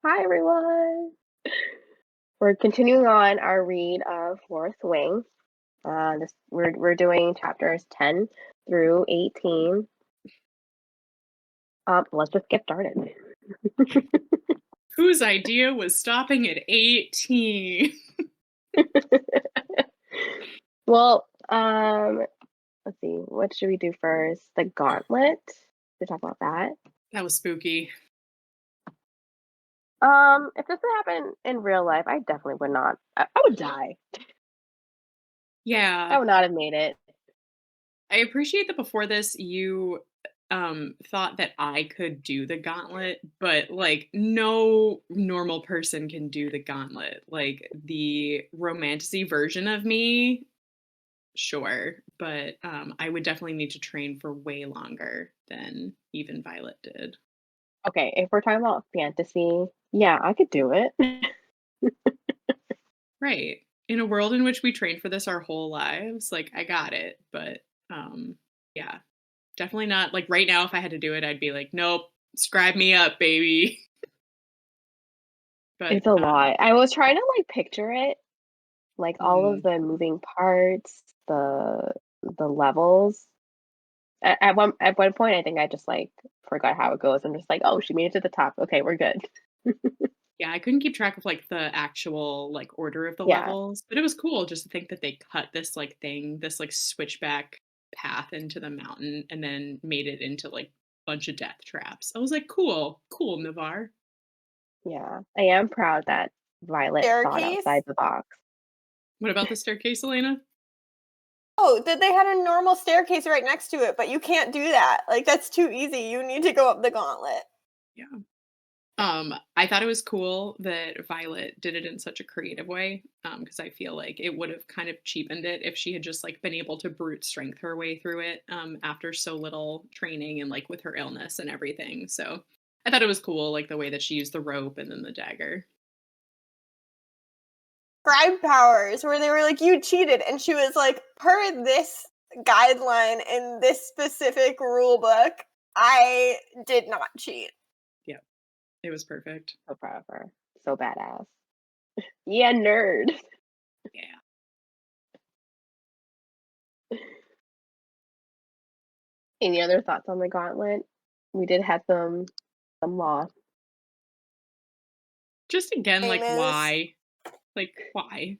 Hi everyone. We're continuing on our read of Fourth Wing. We're doing chapters 10 through 18. Let's just get started. Whose idea was stopping at 18? Well, let's see. What should we do first? The gauntlet. To talk about that. That was spooky. If this had happened in real life, I definitely would not. I would die. I Yeah. would not have made it. I appreciate that before this you thought that I could do the gauntlet, but like no normal person can do the gauntlet. Like the romantasy version of me, sure, but I would definitely need to train for way longer than even Violet did. Okay, if we're talking about fantasy, yeah, I could do it. Right. In a world in which we train for this our whole lives, like I got it, but yeah, definitely not like right now if I had to do it, I'd be like, "Nope, scribe me up, baby." But It's a lot. I was trying to like picture it, like all of mm, the moving parts, the levels. At one point, I think I just like forgot how it goes. I'm just like, oh, she made it to the top. Okay, we're good. yeah, I couldn't keep track of like the actual like order of the Yeah, levels, but it was cool just to think that they cut this like thing, this like switchback path into the mountain and then made it into like a bunch of death traps. I was like, "Cool, cool, Navarre." yeah. I am proud that Violet thought outside Staircase? the box. What about the staircase, Elena? Oh, that they had a normal staircase right next to it, but you can't do that. Like, that's too easy. You need to go up the gauntlet. Yeah. I thought it was cool that Violet did it in such a creative way, because I feel like it would have kind of cheapened it if she had just like been able to brute strength her way through it, after so little training and like with her illness and everything. So I thought it was cool, like the way that she used the rope and then the dagger. Scribe powers, where they were like, you cheated. And she was like, per this guideline in this specific rule book, I did not cheat. Yeah, it was perfect. So proud of her. So badass. Yeah, nerd. Yeah. Any other thoughts on the gauntlet? We did have some loss. Just again, Name like is why? Like why?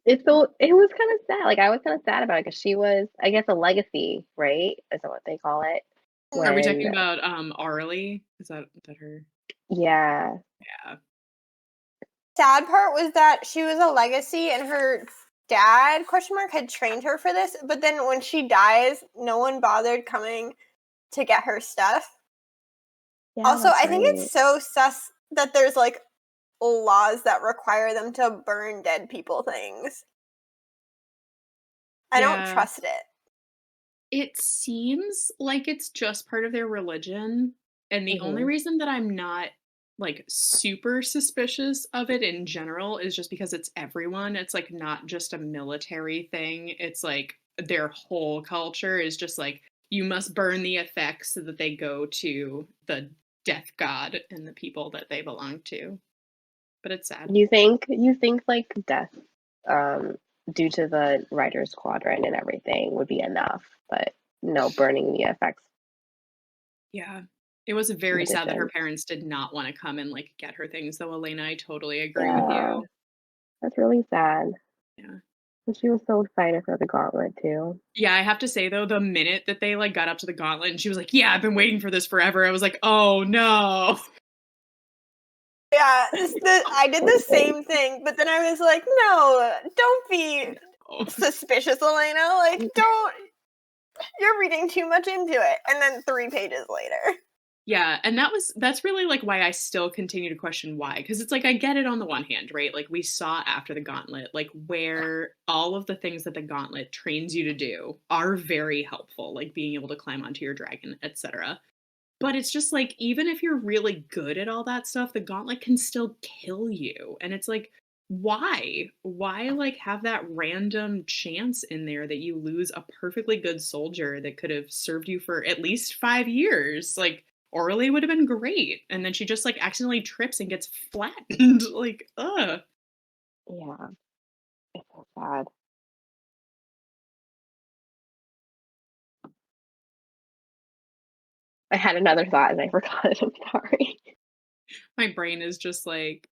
It was kind of sad. Like I was kind of sad about it because she was, I guess, a legacy, right? Is that what they call it? Are we When talking about Arlie? Is that her? yeah, Yeah. sad part was that she was a legacy and her dad question mark had trained her for this, but then when she dies, no one bothered coming to get her stuff. yeah, Also, that's I think right. it's so sus that there's like laws that require them to burn dead people things. I don't Yeah. trust it. It seems like it's just part of their religion, and the only Hmm. reason that I'm not, like, super suspicious of it in general is just because it's everyone, it's, like, not just a military thing, it's, like, their whole culture is just, like, you must burn the effects so that they go to the death god and the people that they belong to, but it's sad. You think like death, um, due to the writer's quadrant and everything would be enough, but no, burning the effects Yeah. It was in very sad that her addition. parents did not wanna come and, like, get her things, though, Elena, I totally agree with Yeah, you. that's really sad. Yeah. And she was so excited for the gauntlet too. Yeah, I have to say though, the minute that they, like, got up to the gauntlet and she was like, "Yeah, I've been waiting for this forever," I was like, "Oh, no." Yeah, I did Poor the thing. same thing, but then I was like, no, don't be No. suspicious, Elena. Like, don't. You're reading too much into it. And then 3 pages later. Yeah, and that's really, like, why I still continue to question why, because it's like, I get it on the one hand, right? Like, we saw after the gauntlet, like, where all of the things that the gauntlet trains you to do are very helpful, like being able to climb onto your dragon, etc. But it's just like, even if you're really good at all that stuff, the gauntlet can still kill you. And it's like, why? Why like have that random chance in there that you lose a perfectly good soldier that could have served you for at least 5 years? Like, orally would have been great. And then she just like accidentally trips and gets flattened. Like, ugh. Yeah, it's so sad. I had another thought and I forgot it. I'm sorry. My brain is just like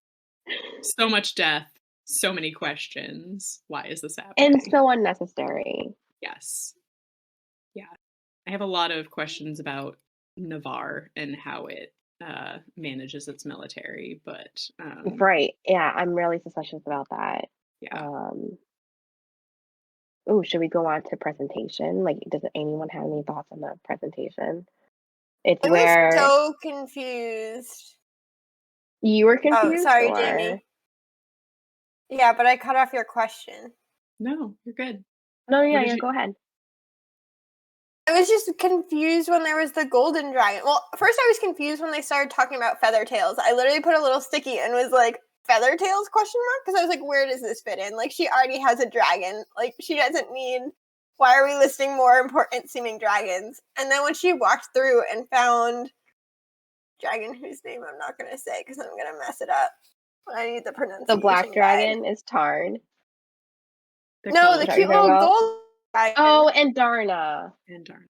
so much death, so many questions. Why is this And happening? so unnecessary. Yes. Yeah. I have a lot of questions about Navarre and how it manages its military, but Right. Yeah, I'm really suspicious about that. yeah. Um, oh, should we go on to presentation? Like, does anyone have any thoughts on the presentation? It's I was where so confused. you were Oh, confused, sorry, or Jamie. Yeah, but I cut off your question. No, you're good. no? What Yeah, did yeah. you Go ahead. I was just confused when there was the golden dragon. Well, first I was confused when they started talking about feather tails. I literally put a little sticky and was like, feather tails question mark? Because I was like, where does this fit in? Like, she already has a dragon. Like, she doesn't need, why are we listing more important seeming dragons? And then when she walked through and found dragon whose name I'm not going to say because I'm going to mess it up. I need the The pronunciation black guide. dragon is Tarn. the No, gold the Sorry, cute talking little about? gold dragon. Oh, and Darna. and darn.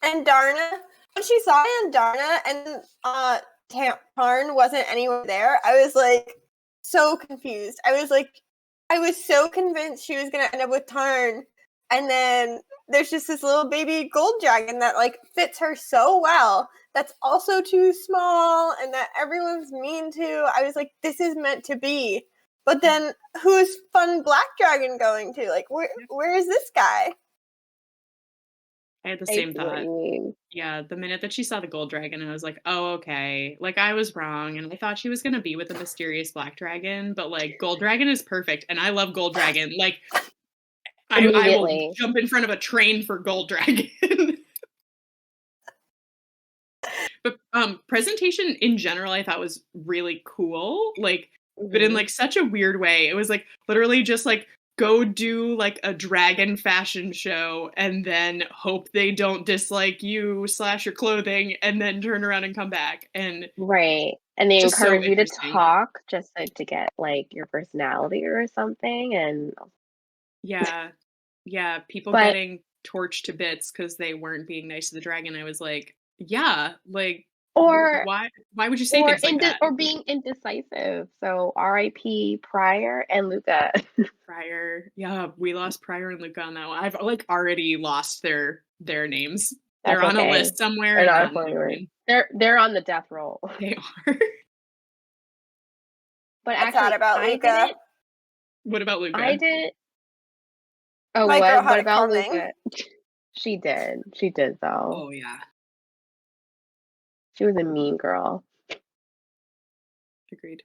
And Darna, when she saw Darna and Tarn wasn't anywhere there, I was like so confused. I was so convinced she was gonna end up with Tarn, and then there's just this little baby gold dragon that like fits her so well. That's also too small, and that everyone's mean to. I was like, this is meant to be. But then, who's fun black dragon going to? Like, where is this guy? I had the I same see what thought. you mean. Yeah, the minute that she saw the gold dragon, I was like, oh, okay. Like, I was wrong, and I thought she was gonna be with the mysterious black dragon, but like, gold dragon is perfect, and I love gold dragon. Like, I will Immediately. jump in front of a train for gold dragon. But presentation in general I thought was really cool. Like, but in Hmm. like such a weird way. It was like literally just like go do like a dragon fashion show and then hope they don't dislike you slash your clothing and then turn around and come back. And Right. And they just so encourage you to interesting. talk just to get like your personality or something. And Yeah. Yeah. People but getting torched to bits because they weren't being nice to the dragon. I was like, yeah, like or why would you say things like that? or being indecisive. So R.I.P. Pryor and Luca. Pryor. Yeah, we lost Pryor and Luca on that one. I've like already lost their names. They're That's on a okay. list somewhere They're and not a not in funny my word. brain. They're on the death roll. They are. But What's that actually, about Luca? What about I Luca? didn't. Oh, My girl what had it about coming. Luca? She did. She did though. Oh yeah, She was a mean girl. agreed.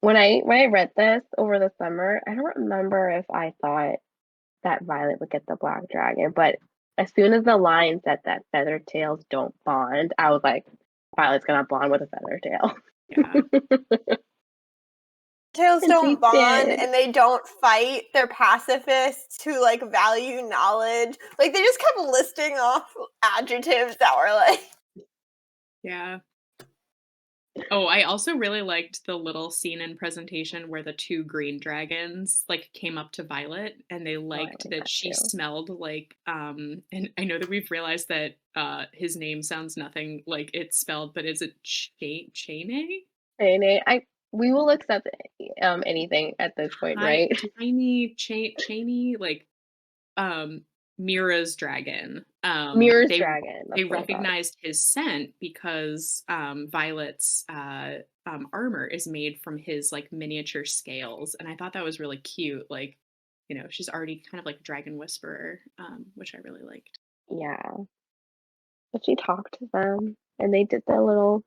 When I read this over the summer, I don't remember if I thought that Violet would get the black dragon, but as soon as the line said that feather tails don't bond, I was like, Violet's gonna bond with a feather tail. Yeah, Tails And she don't bond did. and they don't fight. They're pacifists who like value knowledge. Like they just kept listing off adjectives that were like yeah. Oh, I also really liked the little scene in presentation where the two green dragons like came up to Violet and they Oh, I liked like that that she too. smelled like and I know that we've realized that his name sounds nothing like it's spelled, but is it Chane? Nene, we will accept anything at this point, right? Tiny Cheney, like um Mira's dragon. Mirror's dragon. They That's what I thought. recognized his scent because Violet's armor is made from his like miniature scales, and I thought that was really cute. Like, you know, she's already kind of like a dragon whisperer, which I really liked. Yeah. But she talked to them and they did their little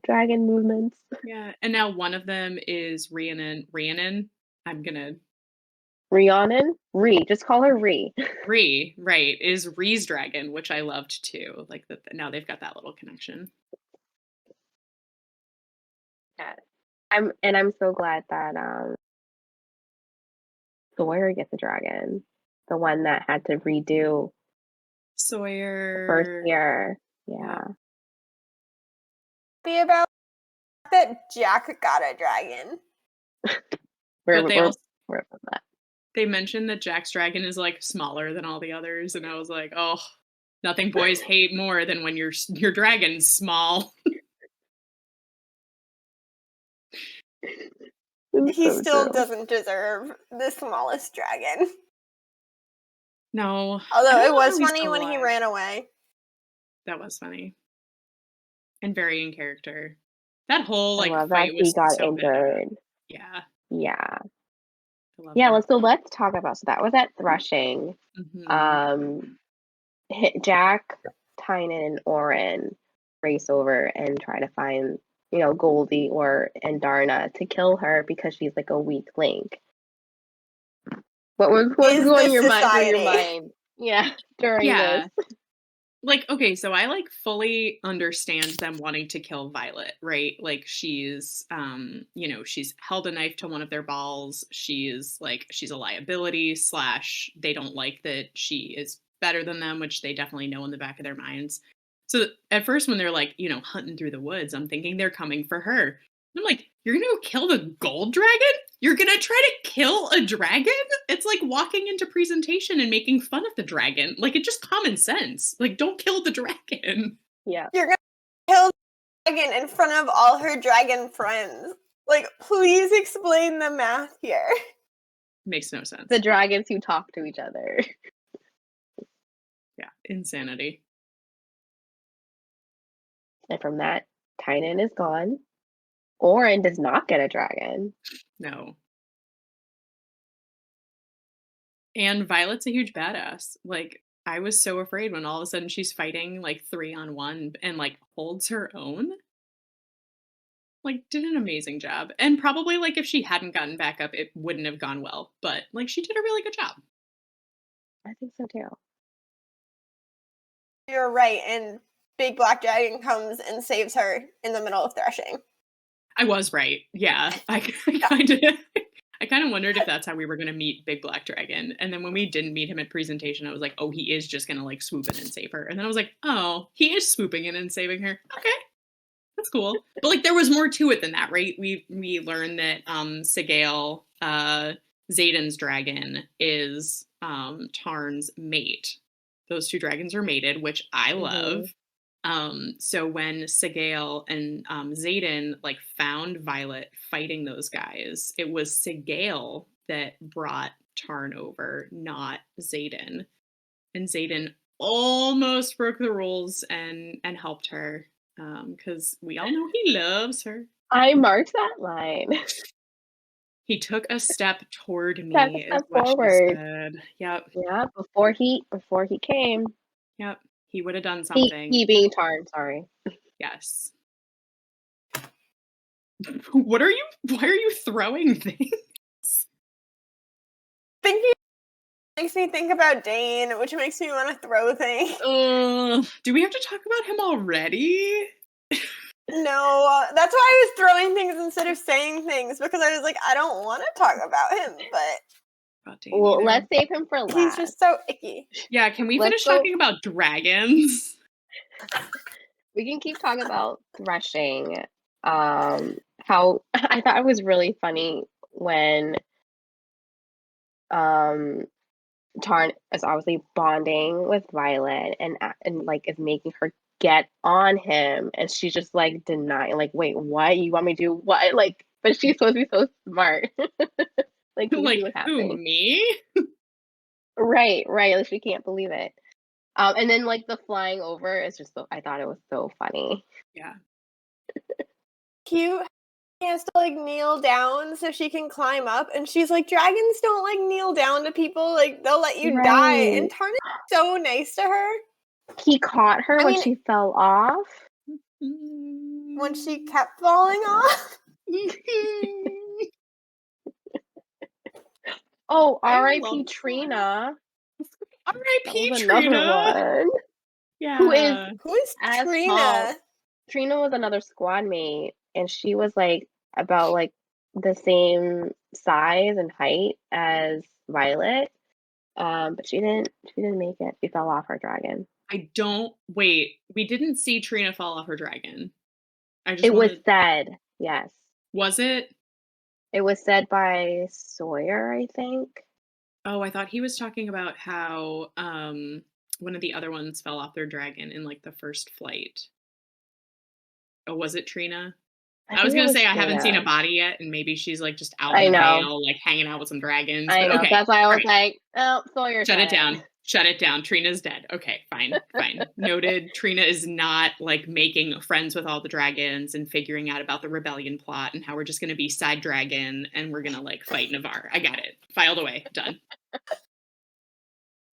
dragon movements. Yeah, and now one of them is Rhiannon. I'm gonna Rhiannon? Just call her Rhi. Right, is Rhee's dragon, which I loved too. Like that now they've got that little connection. Yes. I'm so glad that Sawyer gets a dragon. The one that had to redo the first Sawyer. year. Yeah. Be about that Jack got a dragon. We're But we're we're from that. they mentioned that Jack's dragon is like smaller than all the others, and I was like, oh, nothing boys hate more than when your dragon's small. It's He so still true. doesn't deserve the smallest dragon. No, I Although don't it know was how he's funny still when he alive. ran away. That was funny and very in character. That whole I like love that fight he was got so badass. injured. Yeah, Yeah. I love Yeah, that. let's talk about, so that was at Threshing. Hmm. Um Jack, Tynan, and Oren race over and try to find, Goldie and Darna to kill her because she's like a weak link. What's Is going this through your society? mind? Yeah, during this. Yeah, like, okay, so I like fully understand them wanting to kill Violet, right? Like she's she's held a knife to one of their balls. She's a liability slash they don't like that she is better than them, which they definitely know in the back of their minds. So at first when they're like, hunting through the woods, I'm thinking they're coming for her. And I'm like, you're gonna go kill the gold dragon? You're gonna try to kill a dragon? It's like walking into presentation and making fun of the dragon. Like, it's just common sense. Like, don't kill the dragon. Yeah. You're gonna kill the dragon in front of all her dragon friends. Like, please explain the math here. Makes no sense. The dragons who talk to each other. Yeah, insanity. And from that, Tynan is gone. Oren does not get a dragon. No. And Violet's a huge badass. Like, I was so afraid when all of a sudden she's fighting like 3-on-1 and like holds her own. Like, did an amazing job. And probably like if she hadn't gotten back up, it wouldn't have gone well. But like she did a really good job. I think so too. You're right, and Big Black Dragon comes and saves her in the middle of threshing. I was right. Yeah. I kind of wondered if that's how we were going to meet Big Black Dragon. And then when we didn't meet him at presentation, I was like, oh, he is just going to like swoop in and save her. And then I was like, oh, he is swooping in and saving her. Okay. That's cool. But like there was more to it than that, right? We learned that Sigale, Zayden's dragon, is Tarn's mate. Those two dragons are mated, which I love. So when Sigale and Zayden like found Violet fighting those guys, it was Sigale that brought Tarn over, not Zayden. And Zayden almost broke the rules and helped her because we all know he loves her. I marked that line. He took a step toward Step me, is step what she forward. said. Yep, Yeah, before he came. yep. He would have done He something. he being Tarn, sorry. Yes. What are you? Why are you throwing things? Thinking makes me think about Dane, which makes me want to throw things. Do we have to talk about him already? No, that's why I was throwing things instead of saying things, because I was like, I don't want to talk about him, but Oh, Dane Well, either. let's save him for he's last. just so icky. Yeah, can we Let's finish go- talking about dragons? We can keep talking about threshing. How I thought it was really funny when um Tarn is obviously bonding with Violet and like is making her get on him, and she's just like denying, like, wait, what? You want me to do what? Like, but she's supposed to be so smart. Like, can you see Like, what's who, happening? me? Right, right. Like she can't believe it. And then like the flying over is just so, I thought it was so funny. Yeah. Cute. He has to like kneel down so she can climb up, and she's like, dragons don't like kneel down to people, like they'll let you die. Right. And Tarn is so nice to her He caught her I when mean- she fell off. when she kept falling off. Oh, I R.I.P. love Trina. That R.I.P. was another Trina. one. Yeah. Who is Who is as Trina? tall. Trina was another squad mate, and she was like about like the same size and height as Violet. But she didn't make it. She fell off her dragon. Wait, we didn't see Trina fall off her dragon. I just It was wanted, said, yes. was it? It was said by Sawyer, I think. Oh, I thought he was talking about how one of the other ones fell off their dragon in like the first flight. Oh, was it Trina? I I was think it gonna was say I haven't seen a Trina. body yet, and maybe she's like just out in I the know. vale, like hanging out with some dragons. I But know. okay, That's why I all was right, like, oh, Sawyer shut said it it. down. Shut it down. Trina's dead. Okay, fine, fine. Noted. Trina is not like making friends with all the dragons and figuring out about the rebellion plot and how we're just gonna be side dragon and we're gonna like fight Navarre. I got it. Filed away. Done.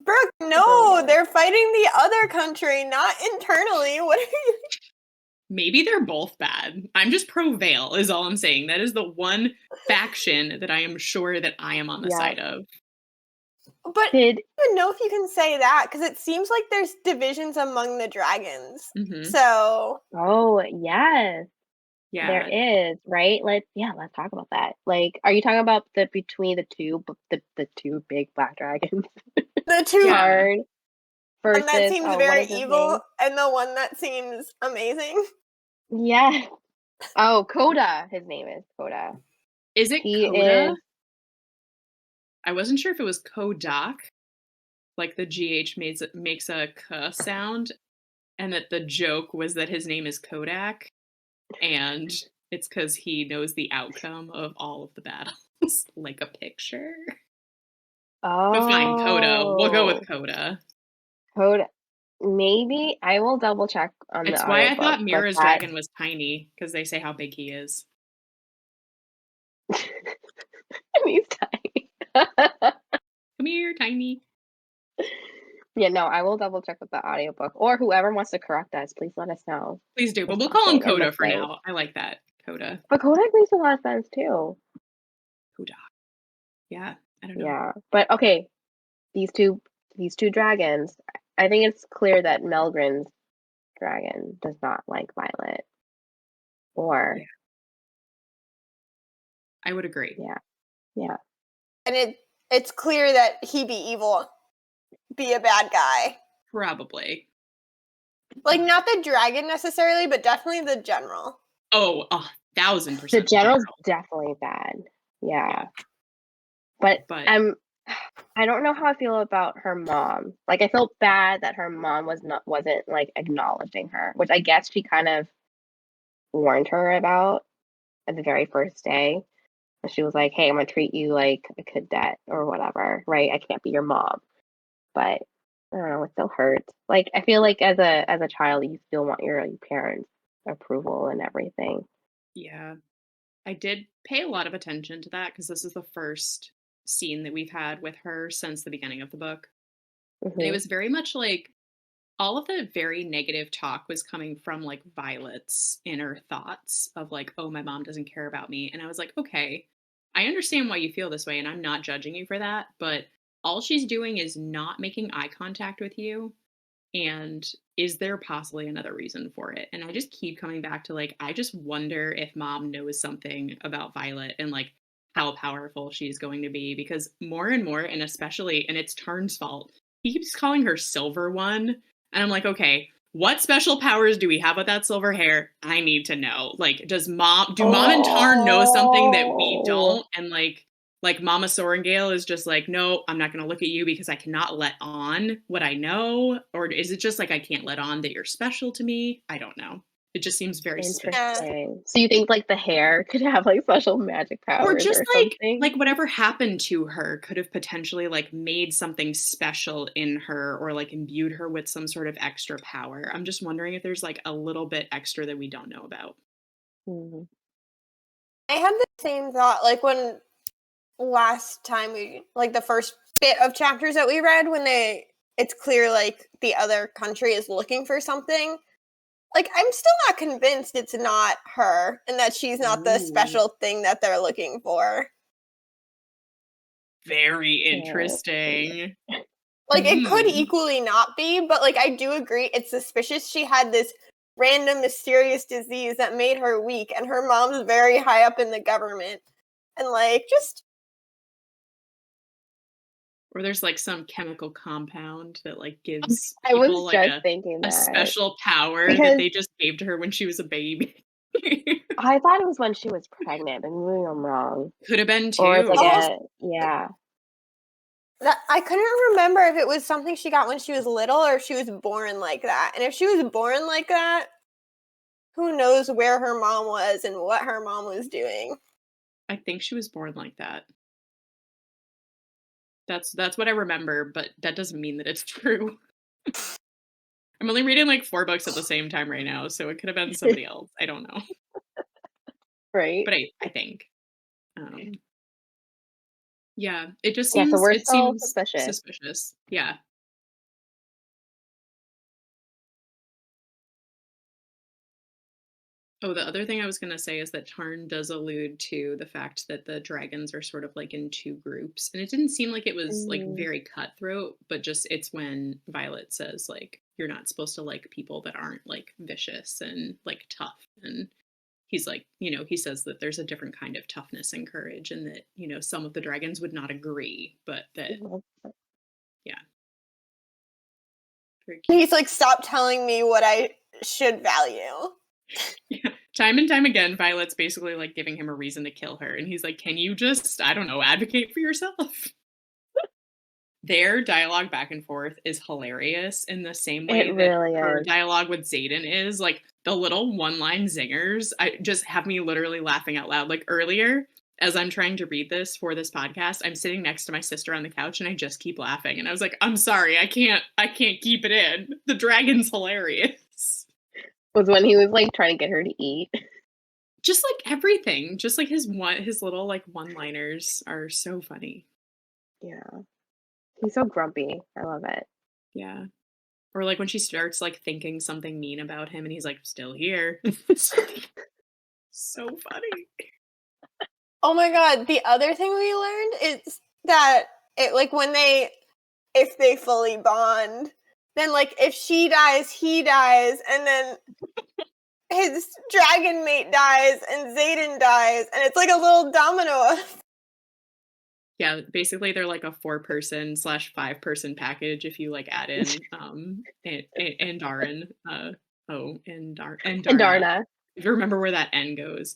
Brooke, no, they're fighting the other country, not internally. What are you? Maybe they're both bad. I'm just pro Vale, is all I'm saying. That is the one faction that I am sure that I am on the Yeah. side of. But I Did don't even know if you can say that because it seems like there's divisions among the dragons. Hmm. So oh yes, there Yeah. is, right? Let's talk about that. Like, are you talking about the between the two big black dragons the two, Yeah. card one that versus seems what very is his evil name? and the one that seems amazing. Yeah. Oh, Coda. His name is Coda. Is it He Coda? is. I wasn't sure if it was Kodak, like the GH makes a K sound, and that the joke was that his name is Kodak, and it's because he knows the outcome of all of the battles, like a picture. But fine, Coda. We'll go with Oh, Coda. Coda. Maybe I will double check on the It's why I audiobook, thought but Mira's that dragon was tiny, because they say how big he is. he's tiny. Come here, tiny. Yeah, no, I will double check with the audiobook or whoever wants to correct us. Please let us know Please do, if but we'll call him something I'm Coda for missing. now. I like that. Coda. But Kodak makes a lot of sense too. Koda. Yeah, I don't know. Yeah, but okay, these two dragons. I think it's clear that Melgren's dragon does not like Violet. Yeah, Or I would agree. yeah, yeah. And it's clear that he be evil, be a bad guy. Probably. Like not the dragon necessarily, but definitely the general. Oh, The 1,000% the general's general. definitely bad. Yeah, Yeah, but but I don't know how I feel about her mom. Like I felt bad that her mom wasn't like acknowledging her, which I guess she kind of warned her about at the very first day. She was like, "Hey, I'm gonna treat you like a cadet or whatever, right? I can't be your mom." But I don't know, it still hurts. Like I feel like as a child, you still want your parents' approval and everything. yeah, I did pay a lot of attention to that because this is the first scene that we've had with her since the beginning of the book. And it Hmm. was very much like all of the very negative talk was coming from like Violet's inner thoughts of like, oh, my mom doesn't care about me. And I was like, okay, I understand why you feel this way, and I'm not judging you for that. But all she's doing is not making eye contact with you. And is there possibly another reason for it? And I just keep coming back to like, I just wonder if mom knows something about Violet and like how powerful she's going to be because more and more, and especially, and it's Tarn's fault, he keeps calling her Silver One. And I'm like, okay, what special powers do we have with that silver hair? I need to know. Like, do mom and Tarn know something that we Oh, don't? And like Mama Sorengale is just like, no, I'm not going to look at you because I cannot let on what I know. Or is it just like I can't let on that you're special to me? I don't know. It just seems very Yeah. suspicious. interesting. So you think like the hair could have like special magic Or powers just or something? like whatever happened to her could have potentially like made something special in her or like imbued her with some sort of extra power. I'm just wondering if there's like a little bit extra that we don't know about. Mhm. I had the same thought like when last time we like the first bit of chapters that we read when it's clear like the other country is looking for something. Like I'm still not convinced it's not her and that she's not the Ooh, special thing that they're looking for. very Interesting. interesting. Like it could Hmm. equally not be, but like I do agree it's suspicious she had this random mysterious disease that made her weak and her mom's very high up in the government. And like just Or there's, like, some chemical compound that, like, gives I was people, like, just thinking a that special power that because they just gave to her when she was a baby. I thought it was when she was pregnant, but maybe I'm wrong. Could have been Or it's like Oh, too. a yeah. that I couldn't remember if it was something she got when she was little or if she was born like that. And if she was born like that, who knows where her mom was and what her mom was doing. I think she was born like that. That's what I remember, but that doesn't mean that it's true. I'm only reading, like, 4 books at the same time right now, so it could have been somebody else. I don't know. Right? But I think. Um, yeah, it just Yeah, so seems we're it still seems suspicious. suspicious. Yeah. Oh, the other thing I was gonna say is that Tarn does allude to the fact that the dragons are sort of like in two groups. And it didn't seem like it was like Mm, very cutthroat, but just it's when Violet says like you're not supposed to like people that aren't like vicious and like tough. And he's like, he says that there's a different kind of toughness and courage and that, some of the dragons would not agree, but that well, yeah, very cute. He's like, stop telling me what I should value. Yeah. Time and time again, Violet's basically like giving him a reason to kill her. And he's like, can you just, I don't know, advocate for yourself? Their dialogue back and forth is hilarious in the same it way that really her is. dialogue with Xaden is. Like the little one-line zingers, I just have me literally laughing out loud. Like earlier, as I'm trying to read this for this podcast, I'm sitting next to my sister on the couch and I just keep laughing. And I was like, I'm sorry, I can't keep it in. The dragon's hilarious. Was when he was like trying to get her to eat. Just like everything, just like his little like one-liners are so funny. Yeah. He's so grumpy. I love it. Yeah. Or like when she starts like thinking something mean about him and he's like still here. So funny. Oh my god, the other thing we learned is that it like when they if they fully bond, then like if she dies, he dies, and then his dragon mate dies and Xaden dies, and it's like a little domino. Yeah, basically they're like a 4-person slash 5-person package if you like add in and Darren. And And Darna. Darna. If you remember where that N goes.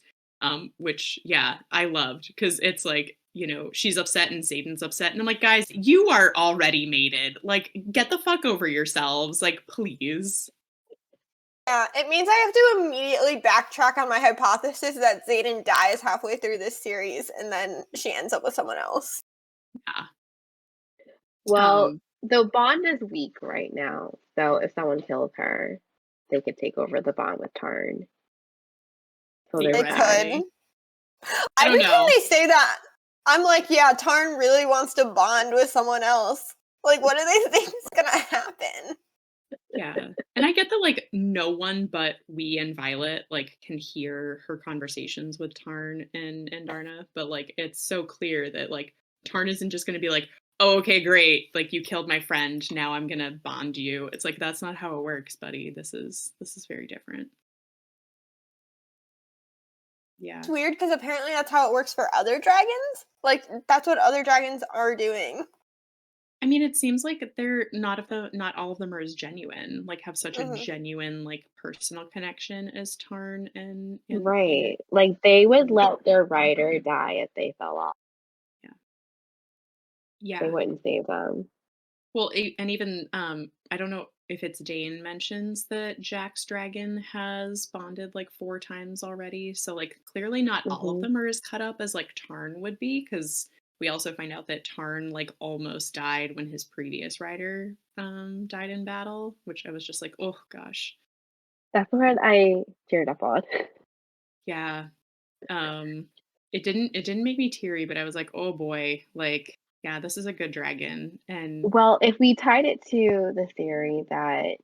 Which yeah, I loved because it's like, she's upset and Satan's upset. And I'm like, guys, you are already mated. Like, get the fuck over yourselves. Like, please. Yeah, it means I have to immediately backtrack on my hypothesis that Xaden dies halfway through this series and then she ends up with someone else. Yeah. Well, Um, the bond is weak right now. So if someone kills her, they could take over the bond with Tarn. So there's They that. could. theoretically. I don't Every time know. they say that, I'm like, yeah, Tarn really wants to bond with someone else. Like, what do they think is gonna happen? Yeah. And I get that like no one but we and Violet like can hear her conversations with Tarn and Darna, but like it's so clear that like Tarn isn't just gonna be like, oh, okay, great, like you killed my friend, now I'm gonna bond you. It's like that's not how it works, buddy. This is very different. Yeah. It's weird because apparently that's how it works for other dragons. Like, that's what other dragons are doing. I mean, it seems like they're not all of them are as genuine, like have such a Hmm. genuine, like personal connection as Tarn and Right. Like they would and let their rider die if they fell off. yeah. They Yeah. wouldn't save them. Well, and even I don't know if it's Dane mentions that Jack's dragon has bonded like 4 times already. So like clearly not all of Hmm. them are as cut up as like Tarn would be, because we also find out that Tarn like almost died when his previous rider died in battle, which I was just like, oh gosh. That's what I cheered up on. Yeah. Um it didn't make me teary, but I was like, oh boy, like yeah, this is a good dragon. And Well, if we tied it to the theory that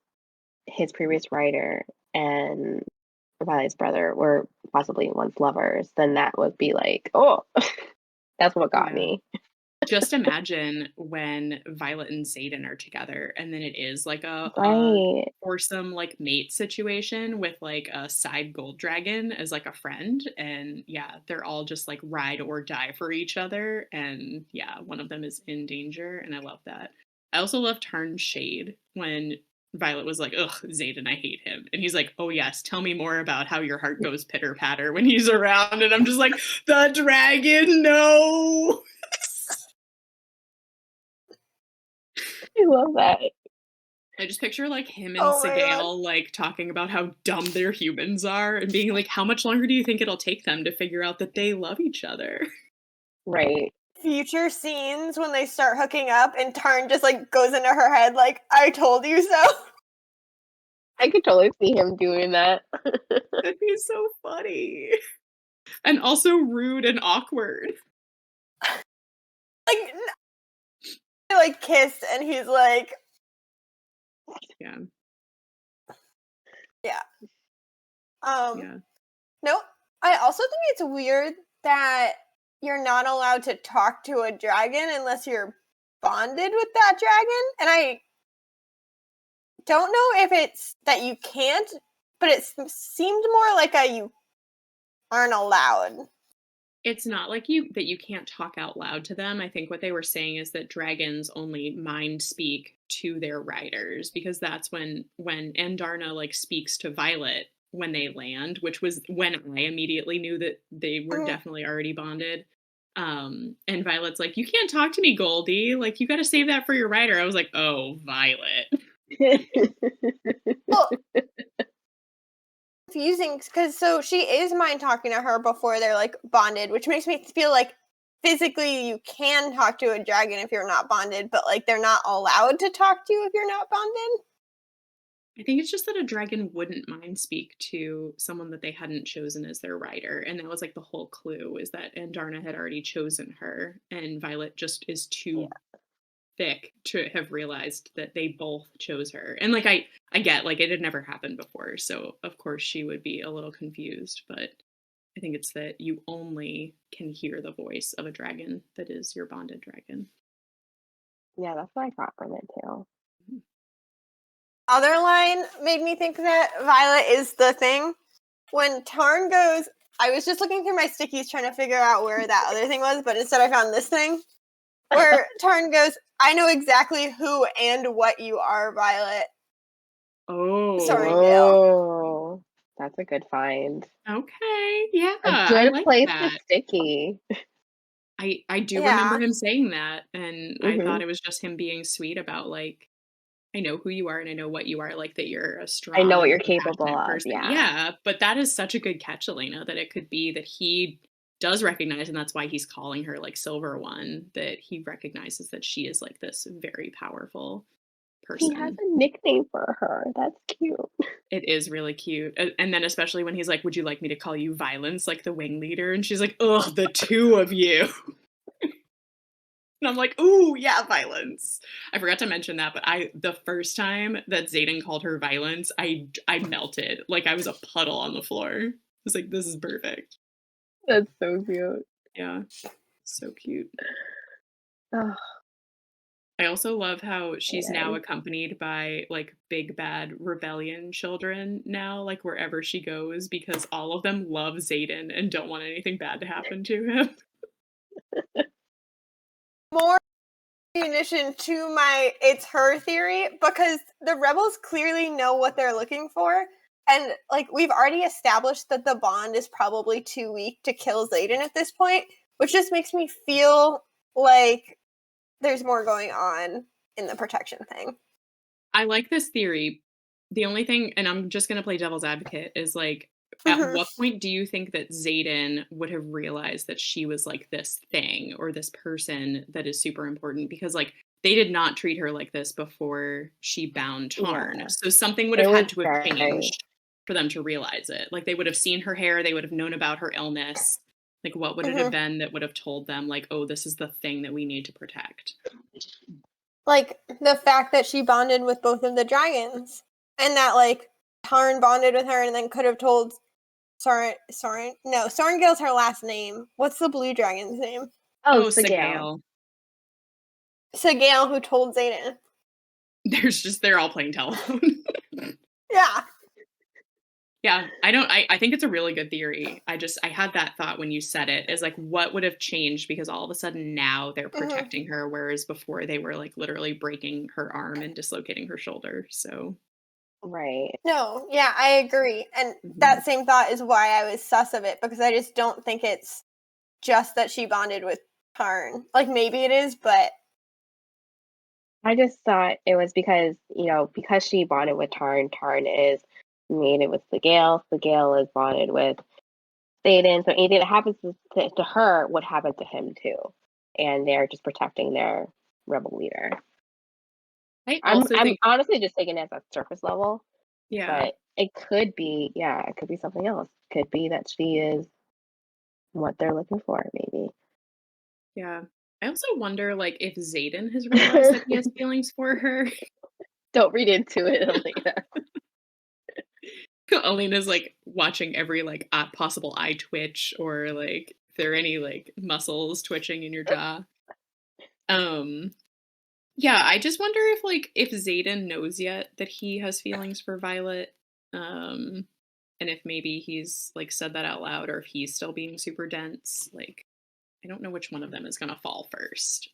his previous writer and Riley's brother were possibly once lovers, then that would be like, oh, that's what got yeah. me. Just imagine when Violet and Xaden are together, and then it is like a Right. foursome, like, mate situation with, like, a side gold dragon as, like, a friend, and, yeah, they're all just, like, ride or die for each other, and, yeah, one of them is in danger, and I love that. I also love Tarn's shade when Violet was like, "Ugh, Xaden, I hate him," and he's like, "Oh, yes, tell me more about how your heart goes pitter-patter when he's around," and I'm just like, "The dragon, no!" I love that. I just picture, like, him and Oh my god. Sigale, like, talking about how dumb their humans are and being like, "How much longer do you think it'll take them to figure out that they love each other?" Right. Future scenes when they start hooking up and Tarn just like goes into her head like, I told you so. I could totally see him doing that. That'd be so funny. And also rude and awkward. Like they like kiss and he's like, Yeah, yeah. Um yeah. no, I also think it's weird that you're not allowed to talk to a dragon unless you're bonded with that dragon. And I don't know if it's that you can't, but it seemed more like a you aren't allowed. It's not like you can't talk out loud to them. I think what they were saying is that dragons only mind speak to their riders because that's when Andarna like speaks to Violet when they land, which was when I immediately knew that they were Mhm. definitely already bonded. And Violet's like, "You can't talk to me, Goldie. Like you got to save that for your rider." I was like, "Oh, Violet." Well, confusing because so she is mind talking to her before they're like bonded, which makes me feel like physically you can talk to a dragon if you're not bonded, but like they're not allowed to talk to you if you're not bonded. I think it's just that a dragon wouldn't mind speak to someone that they hadn't chosen as their rider, and that was like the whole clue is that Andarna had already chosen her, and Violet just is Yeah. too thick to have realized that they both chose her. And like I get like it had never happened before, so of course she would be a little confused, but I think it's that you only can hear the voice of a dragon that is your bonded dragon. Yeah, that's what I got from it too. Other line made me think that Violet is the thing. When Tarn goes, I was just looking through my stickies trying to figure out where that other thing was, but instead I found this thing where Tarn goes, I know exactly who and what you are, Violet. Oh, Sorringdale. Whoa. That's a good find. okay. Yeah, A I good like place to that. sticky. I do remember Yeah. him saying that, and I thought Mhm. it was just him being sweet about, like, "I know who you are and I know what you are," like, that you're a I know what strong, you're capable compassionate of, person. yeah. Yeah, but that is such a good catch, Elena, that it could be that he does recognize, and that's why he's calling her, like, Silver One, that he recognizes that she is, like, this very powerful He has person. a nickname for her, that's cute. It is really cute, and then especially when he's like, "Would you like me to call you Violence, like the wing leader?" And she's like, "Ugh, the 2 of you." And I'm like, "Ooh, yeah, Violence." I forgot to mention that, but the first time that Xaden called her Violence, I melted. Like I was a puddle on the floor. I was like, "This is perfect." That's so cute. Yeah, so cute. Oh, I also love how she's now Aiden. accompanied by like big bad rebellion children now, like wherever she goes, because all of them love Xaden and don't want anything bad to happen to him. More ammunition to my it's her theory because the rebels clearly know what they're looking for. And like we've already established that the bond is probably too weak to kill Xaden at this point, which just makes me feel like there's more going on in the protection thing. I like this theory. The only thing, and I'm just gonna play devil's advocate, is like, at Mhm. what point do you think that Xaden would have realized that she was like this thing or this person that is super important? Because like they did not treat her like this before she bound Tarn. Yeah. So something would It have was had to have very changed for them to realize it. Like they would have seen her hair, they would have known about her illness. Like what would it have Mhm. been that would have told them like, oh, this is the thing that we need to protect? Like the fact that she bonded with both of the dragons and that like Tarn bonded with her and then could have told Soren. No, Sorengale's her last name. What's the blue dragon's name? Oh, Oh, Sigale. Sigale. Gail who told Zayden. They're all playing telephone. Yeah. Yeah, I think it's a really good theory. I had that thought when you said it, is like, what would have changed, because all of a sudden now they're protecting her, whereas before they were like literally breaking her arm and dislocating her shoulder. So Right. No, yeah, I agree. And Mhm. that same thought is why I was sus of it, because I just don't think it's just that she bonded with Tarn. Like, maybe it is, but I just thought it was because, because she bonded with Tarn, Tarn is mated with Sigale is bonded with Théoden, so anything that happens to her would happen to him too. And they're just protecting their rebel leader. I I'm also I'm think, honestly just taking it at surface level, yeah, but it could be, it could be something else. Could be that she is what they're looking for, maybe. yeah. I also wonder, like, if Xaden has realized that he has feelings for her. Don't read into it, Elena. Alina's like watching every like possible eye twitch, or like if there are any like muscles twitching in your jaw. Yeah, I just wonder if Xaden knows yet that he has feelings for Violet. And if maybe he's like said that out loud, or if he's still being super dense. Like, I don't know which one of them is gonna fall first.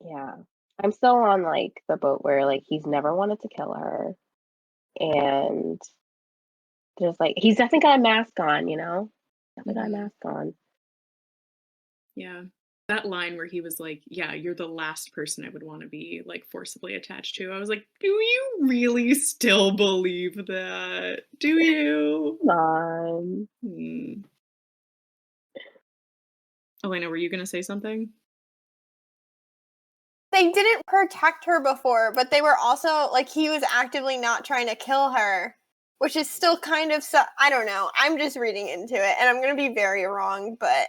Yeah. I'm still on like the boat where like he's never wanted to kill her. And just like he's definitely got a mask on, Definitely got a Mhm. mask on. Yeah. That line where he was like, "Yeah, you're the last person I would want to be like forcibly attached to." I was like, "Do you really still believe that? Do you?" Come on. Hmm. Elena, were you gonna say something? they didn't protect her before, but they were also, like, he was actively not trying to kill her, which is still kind of, I don't know. I'm just reading into it, and I'm going to be very wrong, but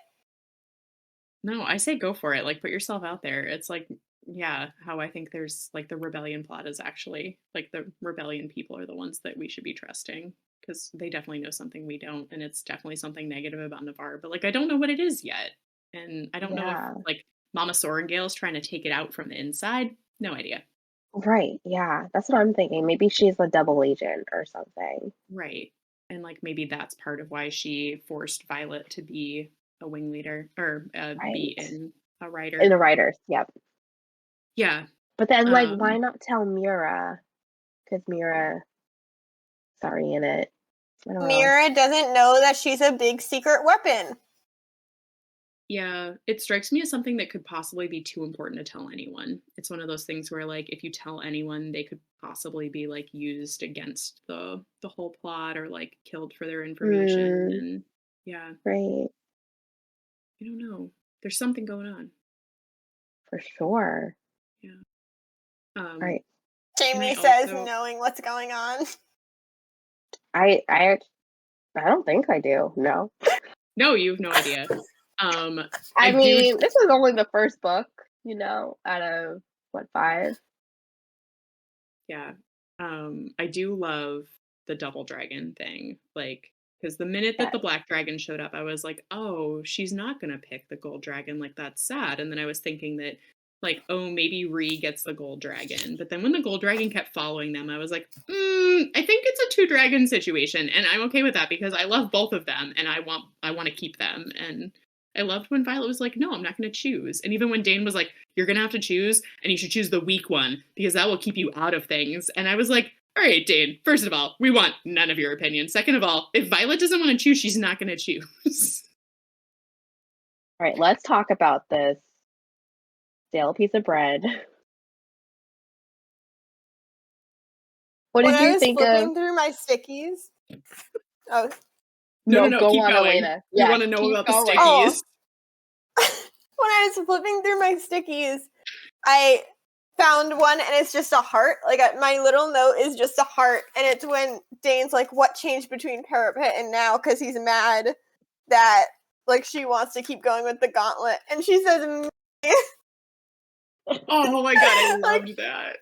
No, I say go for it. Like, put yourself out there. It's like, yeah, how I think there's like the rebellion plot is actually like the rebellion people are the ones that we should be trusting, because they definitely know something we don't, and it's definitely something negative about Navarre. But like, I don't know what it is yet, and I don't know if Yeah. like Mama Sorengale is trying to take it out from the inside. No idea. Right. Yeah. That's what I'm thinking. Maybe she's a double agent or something. Right. And like maybe that's part of why she forced Violet to be a wing leader, or be Right. in a In writer. the writers. Yep. Yeah. But then, like, why Um, not tell Mira? Because Mira's already in it. I don't know. Mira doesn't know that she's a big secret weapon. yeah, it strikes me as something that could possibly be too important to tell anyone. It's one of those things where like if you tell anyone, they could possibly be like used against the whole plot, or like killed for their information. Hmm. And yeah, Right. I don't know. There's something going on. For sure. Yeah. All right. And I Jamie says, also, knowing what's going on. I I I don't think I do. No. no, you have no idea. Um, I I do. mean, this is only the first book, out of what, 5? Yeah. I do love the double dragon thing. Like, because the minute that Yes. the black dragon showed up, I was like, oh, she's not gonna pick the gold dragon. Like, that's sad. And then I was thinking that, like, oh, maybe Ree gets the gold dragon. But then when the gold dragon kept following them, I was like, I think it's a two dragon situation, and I'm okay with that because I love both of them, and I want to keep them. And I loved when Violet was like, no, I'm not going to choose. And even when Dane was like, you're going to have to choose, and you should choose the weak one because that will keep you out of things. And I was like, all right, Dane, first of all, we want none of your opinion. Second of all, if Violet doesn't want to choose, she's not going to choose. All right, let's talk about this stale piece of bread. What When did I you was think of? flipping through my stickies, oh, No, No, no, go keep on, going. Elena. We Yes, want to know keep about the going. stickies. oh, when I was flipping through my stickies, I found one and it's just a heart. Like, my little note is just a heart, and it's when Dane's like, what changed between Parapet and now, because he's mad that, like, she wants to keep going with the gauntlet. And she says, Oh my god, I like, loved that.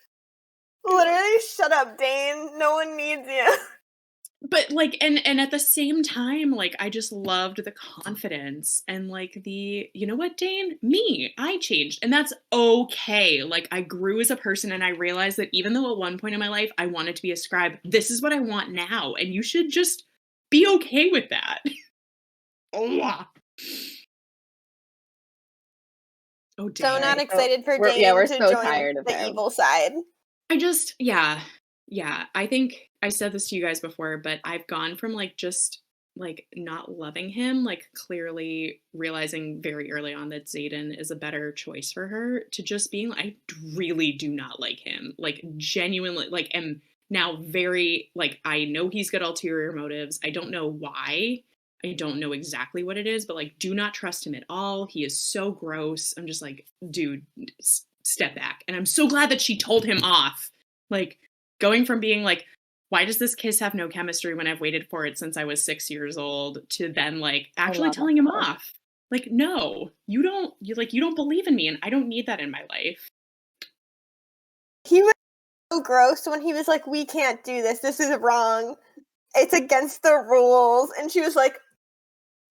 literally, shut up, Dane. No one needs you. But, like, and at the same time, like, I just loved the confidence and, like, "You know what, Dane? Me, I changed, and that's okay." Like, I grew as a person, and I realized that even though at one point in my life I wanted to be a scribe, this is what I want now, and you should just be okay with that. Oh, oh, So not Dane. Alright, so excited for we're Dane to so join tired of the him. evil side. I just yeah, I think I said this to you guys before, but I've gone from, like, just, like, not loving him, like, clearly realizing very early on that Xaden is a better choice for her, to just being like, I really do not like him, like, genuinely, like, am now very like, I know he's got ulterior motives, I don't know why, I don't know exactly what it is, but, like, do not trust him at all, he is so gross, I'm just like, "Dude, step back," and I'm so glad that she told him off. Like, going from being like, why does this kiss have no chemistry when I've waited for it since I was 6 years old, to then, like, I actually love telling him that. off. Like, no, you don't believe in me, and I don't need that in my life. He was so gross when he was like, "We can't do this. This is wrong. It's against the rules." And she was like,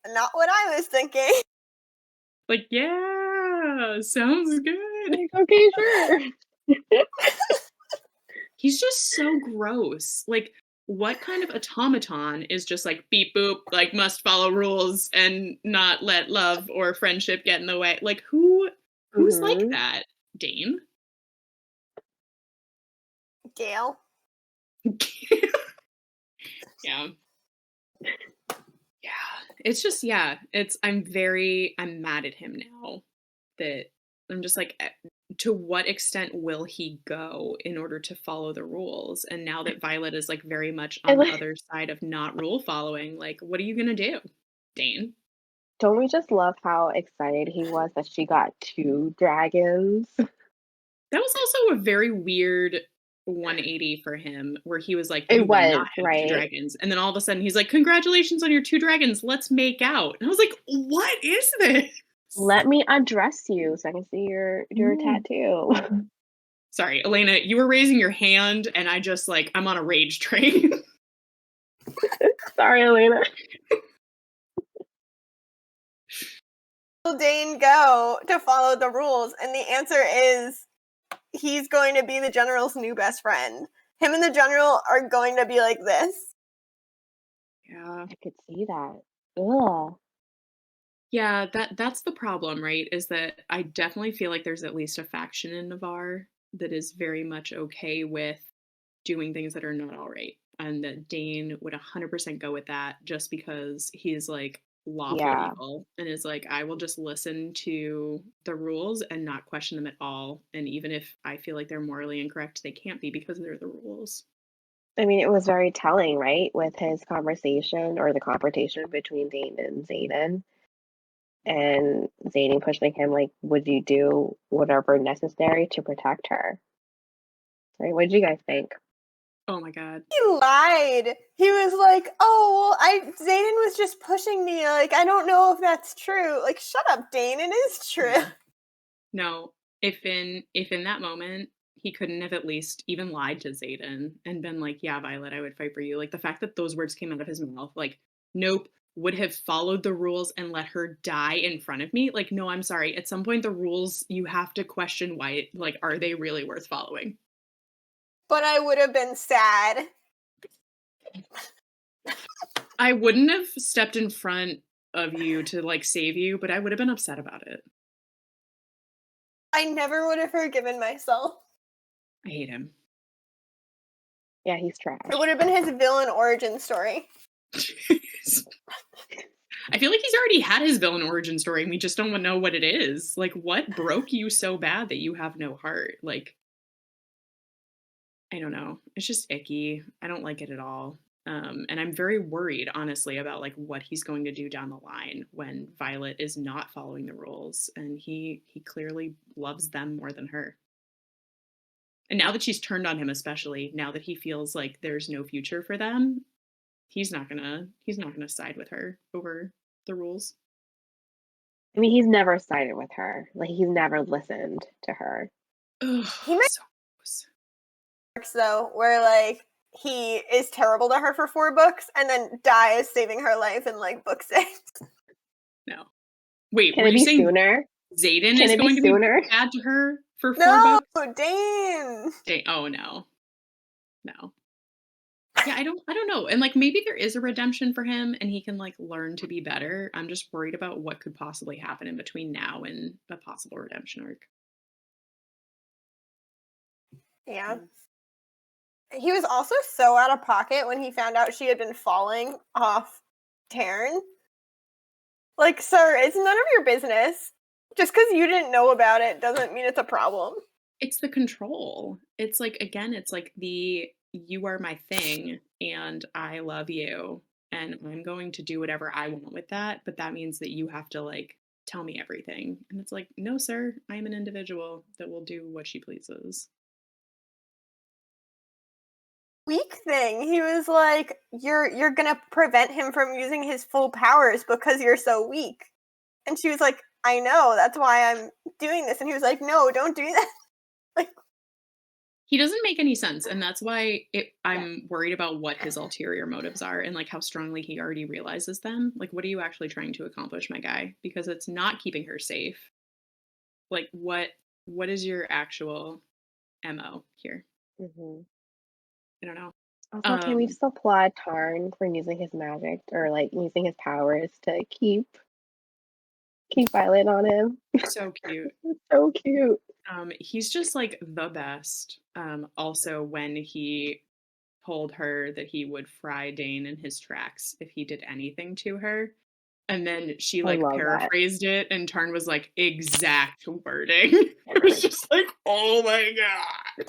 "Not what I was thinking." Like, yeah, sounds good. Like, okay, sure. He's just so gross. Like, what kind of automaton is just like beep boop, like must follow rules and not let love or friendship get in the way? Like, who's like Mhm. that? Dane? Gail. Yeah. Yeah. It's just it's I'm mad at him now that I'm just like to what extent will he go in order to follow the rules? And now that Violet is like very much I on the like other side of not rule following, like what are you going to do? Dane? don't we just love how excited he was that she got 2 dragons? That was also a very weird 180 for him where he was like, It "You will was, not have 2 right? dragons." And then all of a sudden he's like, "Congratulations on your 2 dragons. Let's make out." And I was like, "What is this?" "Let me undress you so I can see your Mm. tattoo." Sorry, Elena, you were raising your hand and I just like I'm on a rage train. Sorry, Elena. Will Dane go to follow the rules? And the answer is he's going to be the general's new best friend. Him and the general are going to be like this. Yeah. I could see that. Ugh. Yeah, that's the problem, right? Is that I definitely feel like there's at least a faction in Navarre that is very much okay with doing things that are not all right. And that Dane would 100% go with that just because he's like lawful Yeah. evil and is like, I will just listen to the rules and not question them at all. And even if I feel like they're morally incorrect, they can't be because they're the rules. I mean, it was very telling, right, with his conversation or the confrontation between Dane and Xaden, and Xaden pushing him like, "Would you do whatever necessary to protect her?" Right? What did you guys think? Oh my God. He lied. He was like, "Oh, well, Zayden was just pushing me. Like, I don't know if that's true." Like, shut up, Dane. It is true. Yeah. No, if in that moment he couldn't have at least even lied to Xaden and been like, "Yeah, Violet, I would fight for you." Like the fact that those words came out of his mouth, like, "Nope, would have followed the rules and let her die in front of me." Like, no, I'm sorry. At some point, the rules you have to question why. Like, are they really worth following? But I would have been sad. I wouldn't have stepped in front of you to like save you, but I would have been upset about it. I never would have forgiven myself. I hate him. Yeah, he's It trash. would have been his villain origin story. I feel like he's already had his villain origin story and we just don't know what it is. Like, what broke you so bad that you have no heart? Like, I don't know. It's just icky. I don't like it at all. And I'm very worried, honestly, about like what he's going to do down the line when Violet is not following the rules, and he clearly loves them more than her. And now that she's turned on him, especially now that he feels like there's no future for them, he's not gonna side with her over the rules. I mean, he's never sided with her. Like, he's never listened to her. Ugh, He might so gross. works though, where like he is terrible to her for 4 books and then dies saving her life in like book 6. No. Wait, Can were it you be saying sooner? Zayden Can is it be going to be sooner? bad to her for 4 No, books? Dane. Oh no. No. Yeah, I don't know. And like maybe there is a redemption for him and he can like learn to be better. I'm just worried about what could possibly happen in between now and a possible redemption arc. Yeah. He was also so out of pocket when he found out she had been falling off Taryn. Like, sir, it's none of your business. Just because you didn't know about it doesn't mean it's a problem. It's the control. It's like again, it's like the you are my thing and I love you and I'm going to do whatever I want with that, but that means that you have to like tell me everything. And it's like, no, sir, I am an individual that will do what she pleases. Weak thing. He was like, you're gonna prevent him from using his full powers because you're so weak. And she was like, I know, that's why I'm doing this. And he was like, no, don't do that. Like, He doesn't make any sense, and that's why I'm worried about what his ulterior motives are and like how strongly he already realizes them. Like, what are you actually trying to accomplish, my guy? Because it's not keeping her safe. Like, what is your actual MO here? Hmm. I don't know. Also, can we just applaud Tarn for using his magic or like using his powers to keep Violet on him? So cute. It's so cute. He's just like the best. Also, when he told her that he would fry Dane in his tracks if he did anything to her. And then she I like love that. paraphrased it and Tarn was like exact wording. It was just like, oh my god.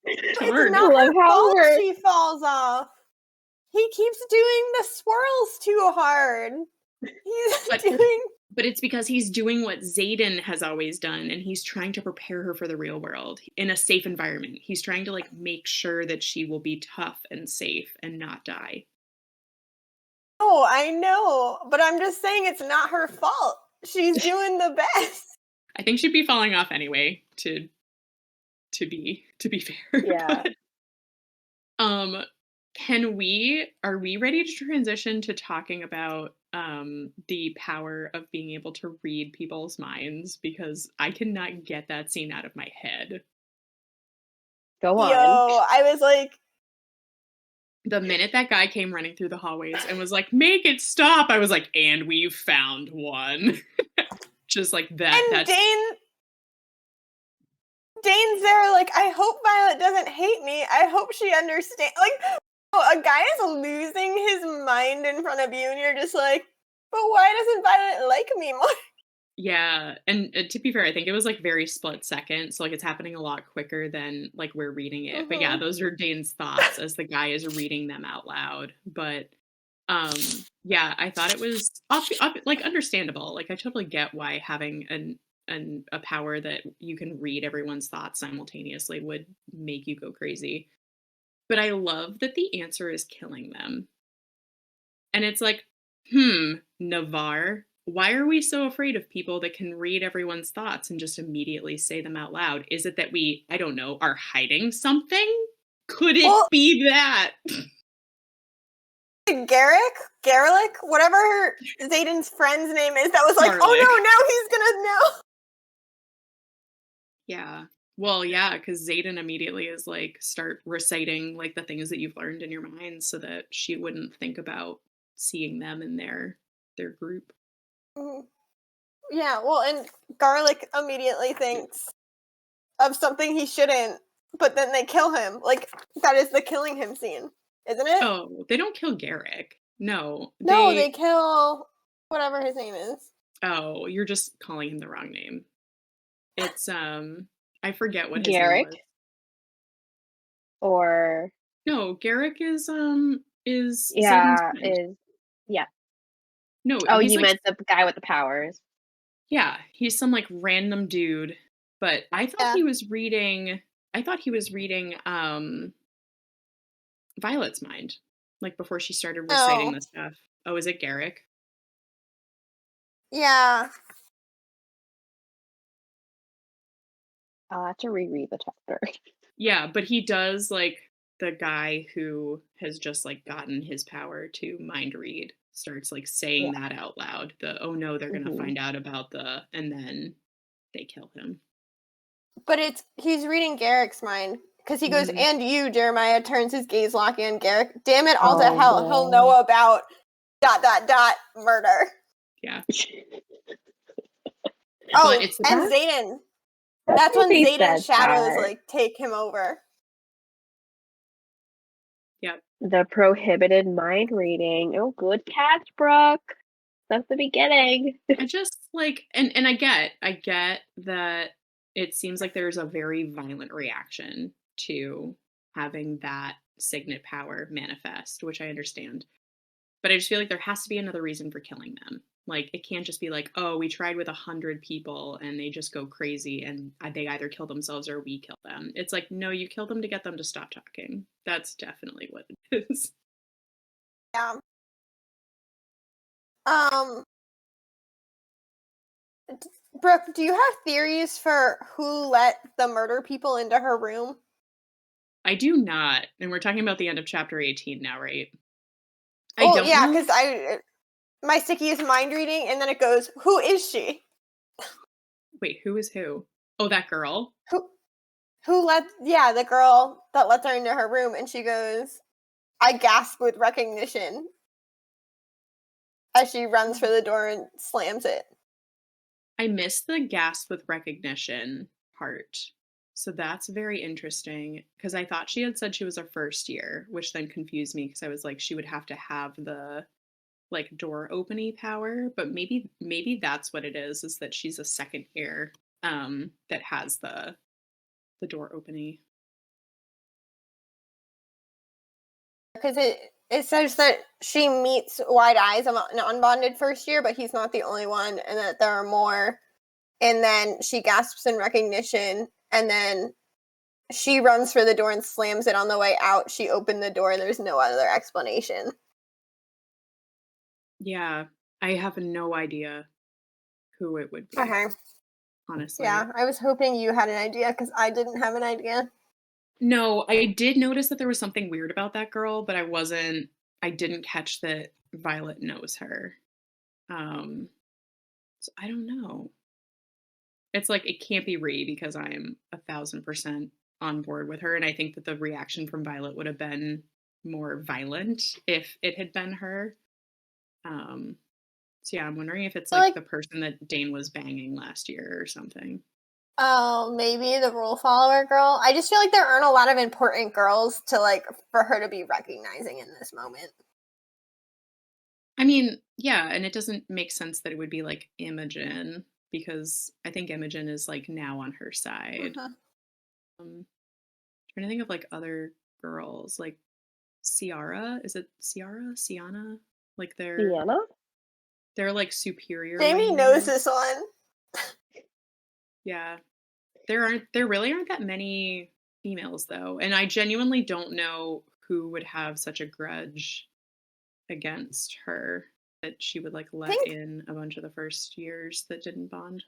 it's Tarn. not I love her how fault we're she falls off. He keeps doing the swirls too hard. He's But doing. but it's because he's doing what Xaden has always done and he's trying to prepare her for the real world in a safe environment. He's trying to like make sure that she will be tough and safe and not die. Oh, I know, but I'm just saying it's not her fault. She's doing the best. I think she'd be falling off anyway to be fair. yeah. But are we ready to transition to talking about the power of being able to read people's minds because I cannot get that scene out of my head. Go Yo, on. I was like, The minute that guy came running through the hallways and was like, "Make it stop," I was like, "And we've found one." Just like that. and That's Dane's there like, I hope Violet doesn't hate me. I hope she understands. Like, oh, a guy is losing his mind in front of you, and you're just like, but why doesn't Violet like me more? yeah. And to be fair, I think it was like very split second. So like it's happening a lot quicker than like we're reading it. But yeah, those are Dane's thoughts as the guy is reading them out loud. But yeah, I thought it was like understandable. Like I totally get why having a power that you can read everyone's thoughts simultaneously would make you go crazy. But I love that the answer is killing them. And it's like, Navarre, why are we so afraid of people that can read everyone's thoughts and just immediately say them out loud? Is it that we, I don't know, are hiding something? Could it Well, be that? Garlic, whatever Zayden's friend's name is, that was like, Garlic. oh no, now he's gonna know. Yeah. Well, yeah, because Xaden immediately is like, start reciting like the things that you've learned in your mind so that she wouldn't think about seeing them in their group. Mhm. Yeah, well, and Garlic immediately thinks of something he shouldn't, but then they kill him. Like, that is the killing him scene, isn't it? Oh, they don't kill Garrick. No, No, they kill whatever his name is. oh, you're just calling him the wrong name. It's I forget what his name Garrick was. or No, Garrick is Xaden's yeah, friend. is yeah. No, Oh, he's you like, meant the guy with the powers. yeah, he's some like random dude. But Yeah. I thought he was reading Violet's mind, like before she started reciting Oh, the stuff. Oh, is it Garrick? yeah. I'll have to reread the chapter. Yeah, but he does, like, the guy who has just, like, gotten his power to mind read starts, like, saying Yeah. that out loud. The, "Oh, no, they're gonna Mhm. find out about the," and then they kill him. But he's reading Garrick's mind because he goes, Mhm. "And you, Jeremiah," turns his gaze locking on Garrick. Damn it all to Oh, hell! He'll know about ... murder. Yeah. But Oh, it's and That Zayden. that's That's my when face Zayden's said shadows part. like take him over. yeah. The prohibited mind reading. Oh, good catch, Brooke. That's the beginning. I just, like, and I get that it seems like there's a very violent reaction to having that signet power manifest, which I understand. But I just feel like there has to be another reason for killing them. Like, it can't just be like, "Oh, we tried with 100 people and they just go crazy and they either kill themselves or we kill them." It's like, no, you kill them to get them to stop talking. That's definitely what it is. Yeah. Um, Brooke, do you have theories for who let the murder people into her room? I do not. And we're talking about the end of chapter 18 now, right? I Oh don't yeah, know. because my sticky is mind reading, and then it goes, "Who is she? Wait, who is who? Oh, that girl? Who who let the girl that lets her into her room?" And she goes, I gasp with recognition as she runs for the door and slams it. I missed the gasp with recognition part. So that's very interesting because I thought she had said she was a first year, which then confused me because I was like, she would have to have the like door opening power, but maybe that's what it is that she's a second year that has the door opening. Because it says that she meets Wide Eyes of an unbonded first year, but he's not the only one, and that there are more. And then she gasps in recognition, and then she runs for the door and slams it on the way out. She opened the door, and there's no other explanation. Yeah, I have no idea who it would be, Okay. honestly. Yeah, I was hoping you had an idea because I didn't have an idea. No, I did notice that there was something weird about that girl, but I didn't catch that Violet knows her. Um, so I don't know. It's like it can't be Ree because I'm 1,000% on board with her, and I think that the reaction from Violet would have been more violent if it had been her. Um, so yeah, I'm wondering if it's I feel like like, the person that Dane was banging last year or something. oh, maybe the rule follower girl. I just feel like there aren't a lot of important girls to like for her to be recognizing in this moment. I mean, yeah, and it doesn't make sense that it would be like Imogen because I think Imogen is like now on her side. Mhm. Trying to think of like other girls, like Ciara. Is it Ciara? Sienna? Like Sienna? they're like superior wing Jamie knows leaders. this one. Yeah. There really aren't that many females though. And I genuinely don't know who would have such a grudge against her that she would like I let think in a bunch of the first years that didn't bond.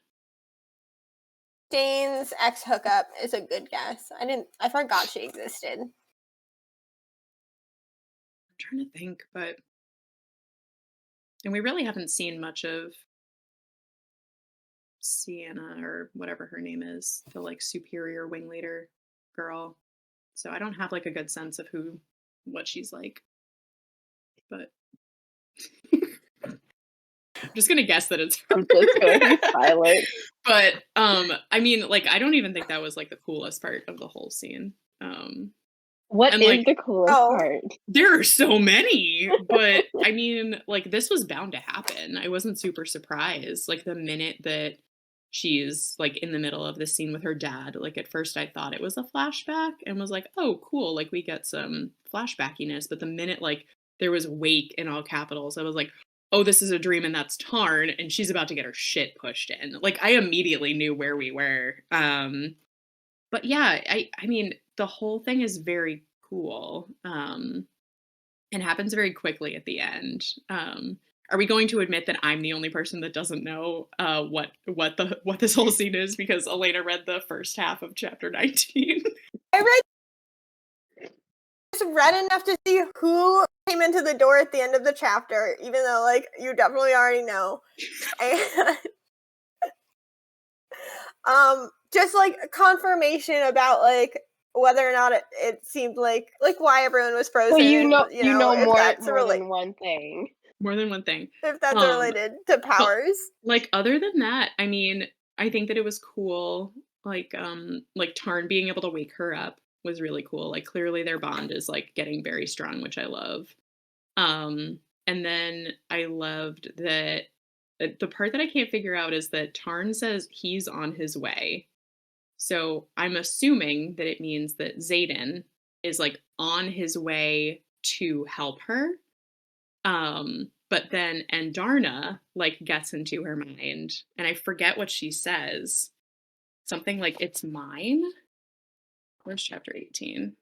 Dane's ex hookup is a good guess. I forgot she existed. I'm trying to think, but and we really haven't seen much of Sienna or whatever her name is, the like superior wing leader girl. So I don't have like a good sense of what she's like. But I'm just gonna guess that it's her. I'm just gonna be silent. But I mean, like I don't even think that was like the coolest part of the whole scene. What And is like the coolest Oh, part? there are so many, but I mean, like this was bound to happen. I wasn't super surprised. Like the minute that she's like in the middle of the scene with her dad, like at first I thought it was a flashback and was like, oh, cool, like we get some flashbackiness. But the minute like there was wake in all capitals, I was like, oh, this is a dream and that's Tarn, and she's about to get her shit pushed in. Like I immediately knew where we were. But yeah, I mean, the whole thing is very cool. And happens very quickly at the end. Are we going to admit that I'm the only person that doesn't know what this whole scene is because Elena read the first half of chapter 19? I just read enough to see who came into the door at the end of the chapter, even though like you definitely already know. And just like confirmation about like whether or not it seemed like why everyone was frozen. So and, you know if that's more than one thing. More than one thing. if that's related to powers. Like other than that, I mean, I think that it was cool. Like Tarn being able to wake her up was really cool. Like clearly their bond is like getting very strong, which I love. And then I loved that the part that I can't figure out is that Tarn says he's on his way. So I'm assuming that it means that Xaden is like on his way to help her. But then Andarna like gets into her mind and I forget what she says. Something like it's mine. Where's chapter 18?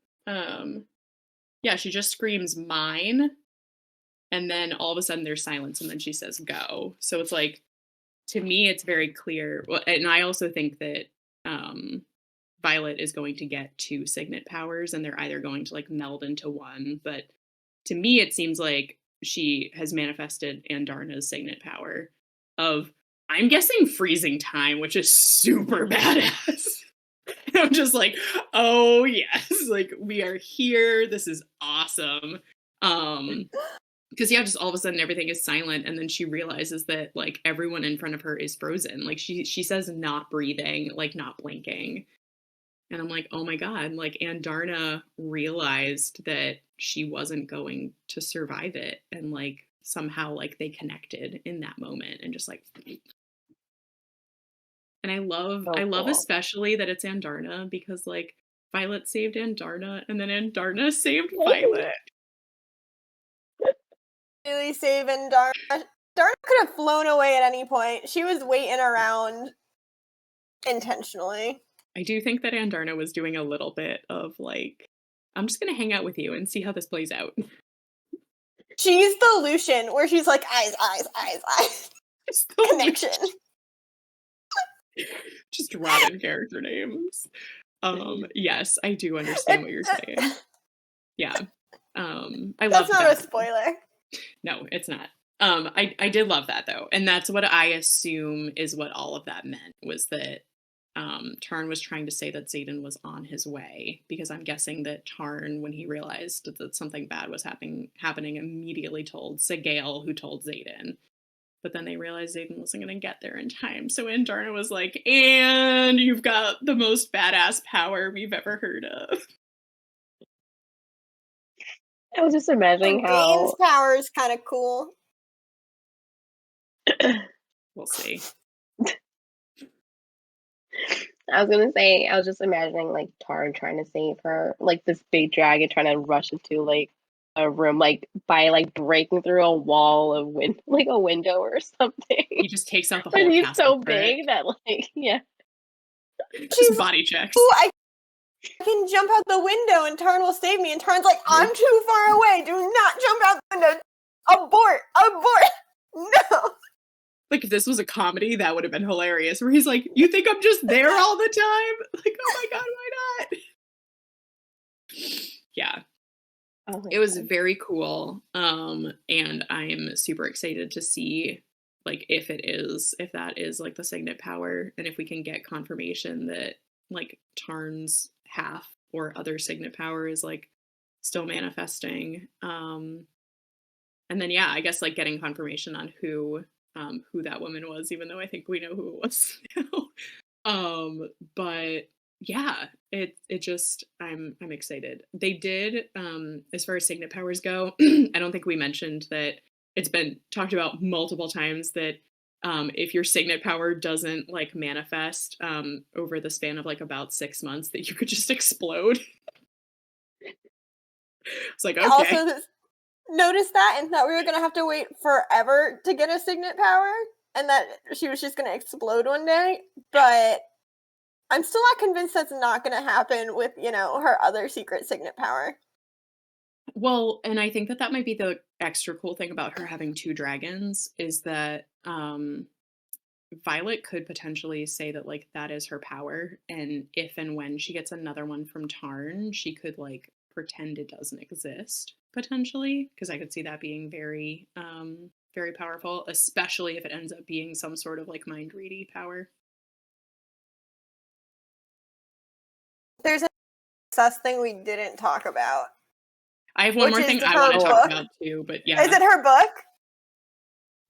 Yeah, she just screams mine. And then all of a sudden there's silence and then she says go. So it's like to me it's very clear. Well, and I also think that Violet is going to get 2 signet powers and they're either going to like meld into one, but to me it seems like she has manifested Andarna's signet power of I'm guessing freezing time, which is super badass. And I'm just like, oh yes, like we are here. This is awesome. Because yeah, just all of a sudden everything is silent, and then she realizes that like everyone in front of her is frozen. Like she says not breathing, like not blinking. And I'm like, oh my God, like Andarna realized that she wasn't going to survive it. And like somehow like they connected in that moment and just like and I love Cool. especially that it's Andarna because like Violet saved Andarna and then Andarna saved Violet. Really saving Darna. Darna could have flown away at any point. She was waiting around intentionally. I do think that Andarna was doing a little bit of like, I'm just gonna hang out with you and see how this plays out. She's the Lucian, where she's like eyes, connection. Just rotten character names. Yes, I do understand what you're saying. Yeah. I love That's not that. a spoiler. No, it's not. I did love that though, and that's what I assume is what all of that meant was that Tarn was trying to say that Xaden was on his way because I'm guessing that Tarn, when he realized that something bad was happening, immediately told Sigale, who told Xaden. But then they realized Xaden wasn't going to get there in time. So Andarna was like, and you've got the most badass power we've ever heard of. I was just imagining And how Dane's power is kind of cool. We'll see. I was gonna say, I was just imagining like Tarn trying to save her, like this big dragon trying to rush into like a room, like by like breaking through a wall of like a window or something. He just takes out the But whole he's castle so for it. big that like yeah. Just body checks. Ooh, I can jump out the window and Tarn will save me. And Tarn's like, I'm too far away. Do not jump out the window. Abort. No. Like if this was a comedy, that would have been hilarious. Where he's like, "You think I'm just there all the time?" Like, oh my God, why not? Yeah. Oh It was God. very cool. And I'm super excited to see like if that is like the signet power and if we can get confirmation that like Tarn's half or other signet power is like still manifesting. And then yeah, I guess like getting confirmation on who that woman was, even though I think we know who it was now. But yeah, it just I'm excited. They did as far as signet powers go, I don't think we mentioned that it's been talked about multiple times that if your signet power doesn't like manifest over the span of like about 6 months, that you could just explode. It's like, okay. Also, noticed that and thought we were going to have to wait forever to get a signet power and that she was just going to explode one day. But I'm still not convinced that's not going to happen with, her other secret signet power. Well, and I think that might be extra cool thing about her having 2 dragons is that, Violet could potentially say that, like, that is her power, and if and when she gets another one from Tarn, she could, like, pretend it doesn't exist, potentially, because I could see that being very, very powerful, especially if it ends up being some sort of, like, mind-ready power. There's a sus thing we didn't talk about, I have one which more is thing I her wanna talk book. about too, but Is yeah, it her book?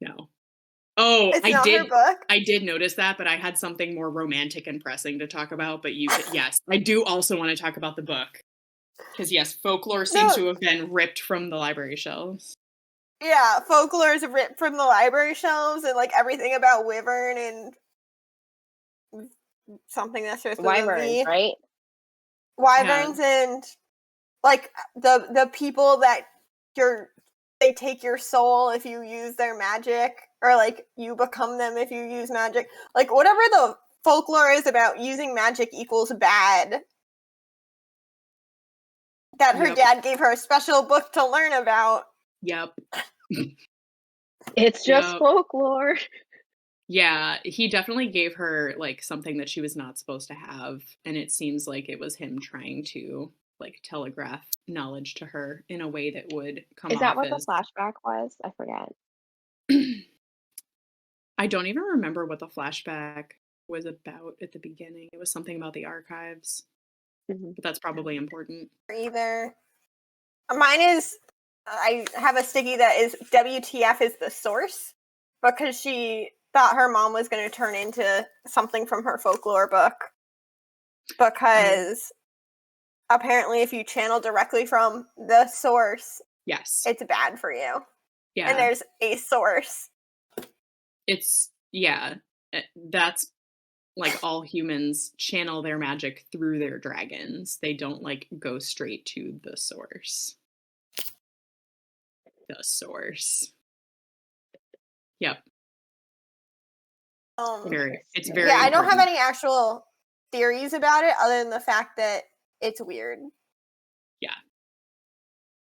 no. Oh, It's not her book? I did notice that, but I had something more romantic and pressing to talk about, but you could yes, I do also wanna talk about the book. Because yes, folklore seems No. to have been ripped from the library shelves. Yeah, folklore is ripped from the library shelves, and like everything about Wyvern and something that starts with a Wyverns, V. right? Yeah. Wyverns and like the people that they take your soul if you use their magic, or like you become them if you use magic. Like whatever the folklore is about using magic equals bad. That her Yep. dad gave her a special book to learn about. Yep. It's just Yep. folklore. Yeah, he definitely gave her, like, something that she was not supposed to have, and it seems like it was him trying to, like, telegraph knowledge to her in a way that would come Is that off what the as flashback was? I forget. I don't even remember what the flashback was about at the beginning. It was something about the archives, Mhm. but that's probably important. Either mine is I have a sticky that is WTF is the source, because she thought her mom was going to turn into something from her folklore book, because apparently if you channel directly from the source, Yes. it's bad for you. And Yeah. there's a source. It's yeah, that's like all humans channel their magic through their dragons. They don't like go straight to the source. The source. Yep. It's Interesting. very Yeah, I don't have important. any actual theories about it other than the fact that it's weird. Yeah.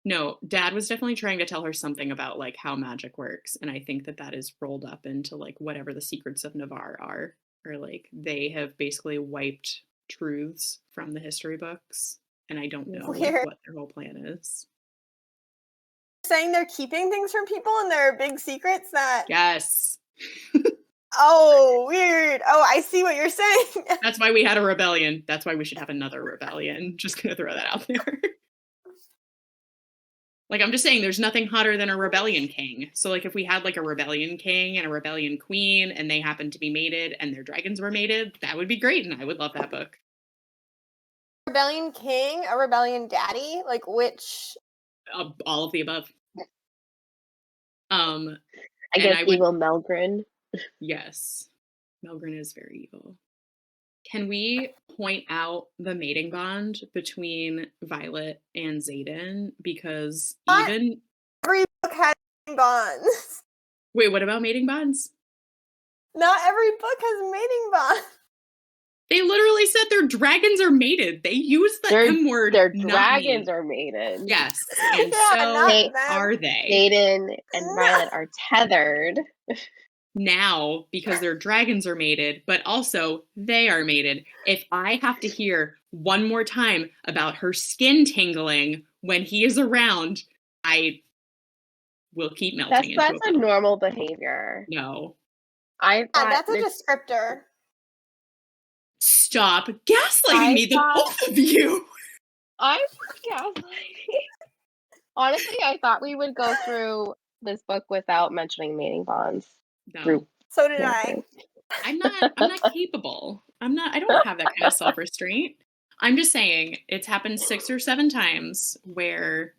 No, Dad was definitely trying to tell her something about like how magic works, and I think that that is rolled up into like whatever the secrets of Navarre are, or like they have basically wiped truths from the history books, and I don't know like Weird. what their whole plan is. Saying they're keeping things from people and there are big secrets that. Yes. Oh, weird. Oh, I see what you're saying. That's why we had a rebellion. That's why we should have another rebellion. Just gonna throw that out there. Like, I'm just saying there's nothing hotter than a rebellion king. So, like, if we had, like, a rebellion king and a rebellion queen and they happened to be mated and their dragons were mated, that would be great, and I would love that book. Rebellion king, a rebellion daddy? Like which? All of the above. Um, I and guess I would evil Melgrin. yes. Melgren is very evil. Can we point out the mating bond between Violet and Xaden? Because Not even every book has bonds. wait, what about mating bonds? Not every book has mating bonds. They literally said their dragons are mated. They use the M word. Their not dragons me. are mated. Yes, and Yeah, so not They- them. are they Xaden and Violet are tethered. now because their dragons are mated, but also they are mated. If I have to hear one more time about her skin tingling when he is around, I will keep melting into That's a a puddle. normal behavior. No. I Yeah, thought that's a this. descriptor. Stop gaslighting I me, the thought- both of you. I'm not gaslighting. Honestly, I thought we would go through this book without mentioning mating bonds. No. So did I. I'm not capable. I don't have that kind of self-restraint. I'm just saying it's happened 6 or 7 times where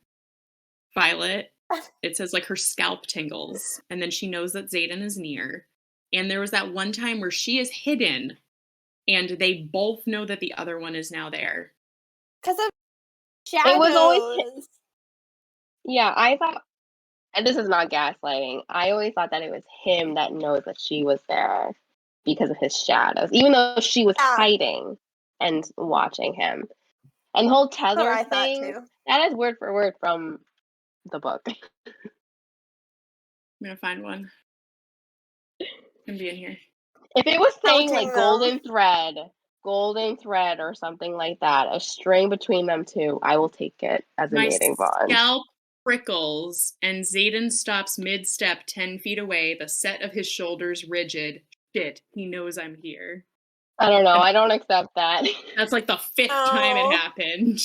Violet, it says like her scalp tingles and then she knows that Xaden is near. And there was that one time where she is hidden and they both know that the other one is now there. Because of shadows. It was always Yeah, I thought, and this is not gaslighting, I always thought that it was him that knows that she was there because of his shadows, even though she was Yeah. hiding and watching him. And the whole That's what tether I thought thing, too. that is word for word from the book. I'm gonna find one. Gonna be in here. If it was saying Counting like them. golden thread or something like that, a string between them two, I will take it as a My mating bond. scalp prickles, and Zayden stops mid-step 10 feet away, the set of his shoulders rigid. Shit, he knows I'm here. I don't know. And I don't accept that. that's like the 5th time it No. happened.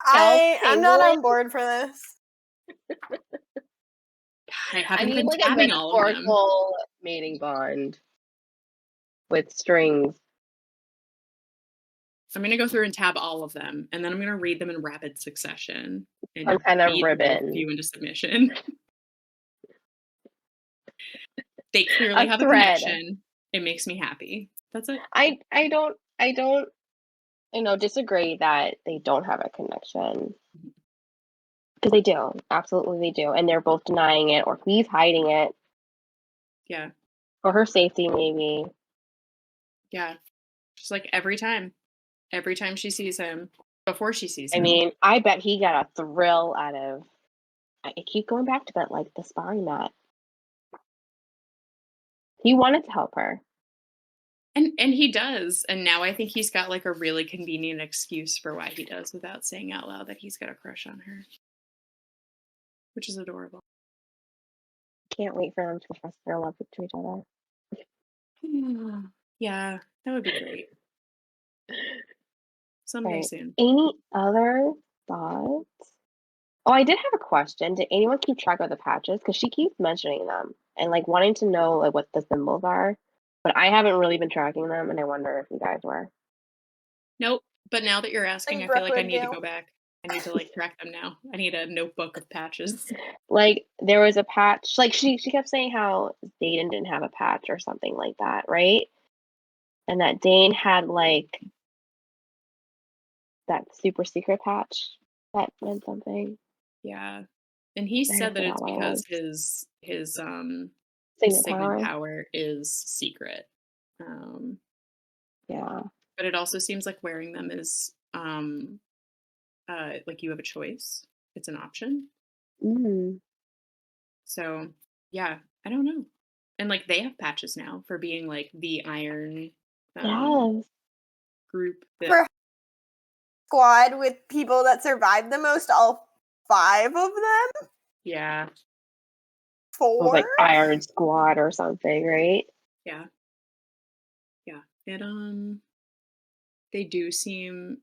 I'm not Penguin. on board for this. I I haven't need been like a tabbing all of them. metaphorical mating bond with strings. I'm gonna go through and tab all of them, and then I'm gonna read them in rapid succession Some and kind of beat both of ribbon. you into submission. They clearly A have a thread. connection. It makes me happy. That's it. I don't disagree that they don't have a connection. Because they do. Absolutely they do. And they're both denying it, or he's hiding it. Yeah. For her safety, maybe. Yeah. Just like every time she sees him, before she sees I him. mean, I bet he got a thrill out of. I keep going back to that, like the sparring mat. He wanted to help her. And he does. And now I think he's got like a really convenient excuse for why he does without saying out loud that he's got a crush on her. Which is adorable. Can't wait for them to profess their love to each other. Yeah, that would be great. Someday Right. soon. Any other thoughts? Oh, I did have a question. Did anyone keep track of the patches? Because she keeps mentioning them and like wanting to know like what the symbols are. But I haven't really been tracking them, and I wonder if you guys were. Nope. But now that you're asking, Like I feel like I Brooke need to would go back. I need to like track them now. I need a notebook of patches. Like there was a patch. Like she kept saying how Dayton didn't have a patch or something like that, right? And that Dane had like that super secret patch that meant something. Yeah. And he I said that forgot it's what it because was. his Signet signet power. power is secret. Yeah. But it also seems like wearing them is like you have a choice. It's an option. Mm. So yeah, I don't know. And like they have patches now for being like the iron Yes. group that For squad with people that survived the most, all 5 of them? yeah. It was 4? like Iron Squad or something, right? Yeah. Yeah. It they do seem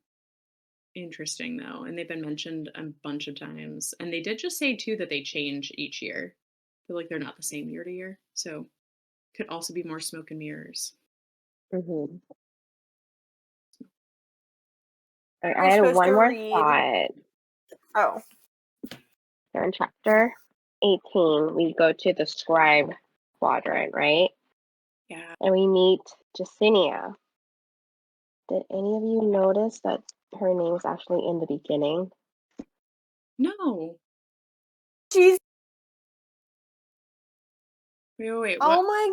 interesting though, and they've been mentioned a bunch of times. And they did just say too that they change each year. I feel like they're not the same year to year. So could also be more smoke and mirrors. Mm-hmm. I You're had supposed one to more read. thought. Oh. So in chapter 18, we go to the scribe quadrant, right? Yeah. And we meet Jacinia. Did any of you notice that her name was actually in the beginning? No. Jeez. Wait. Oh my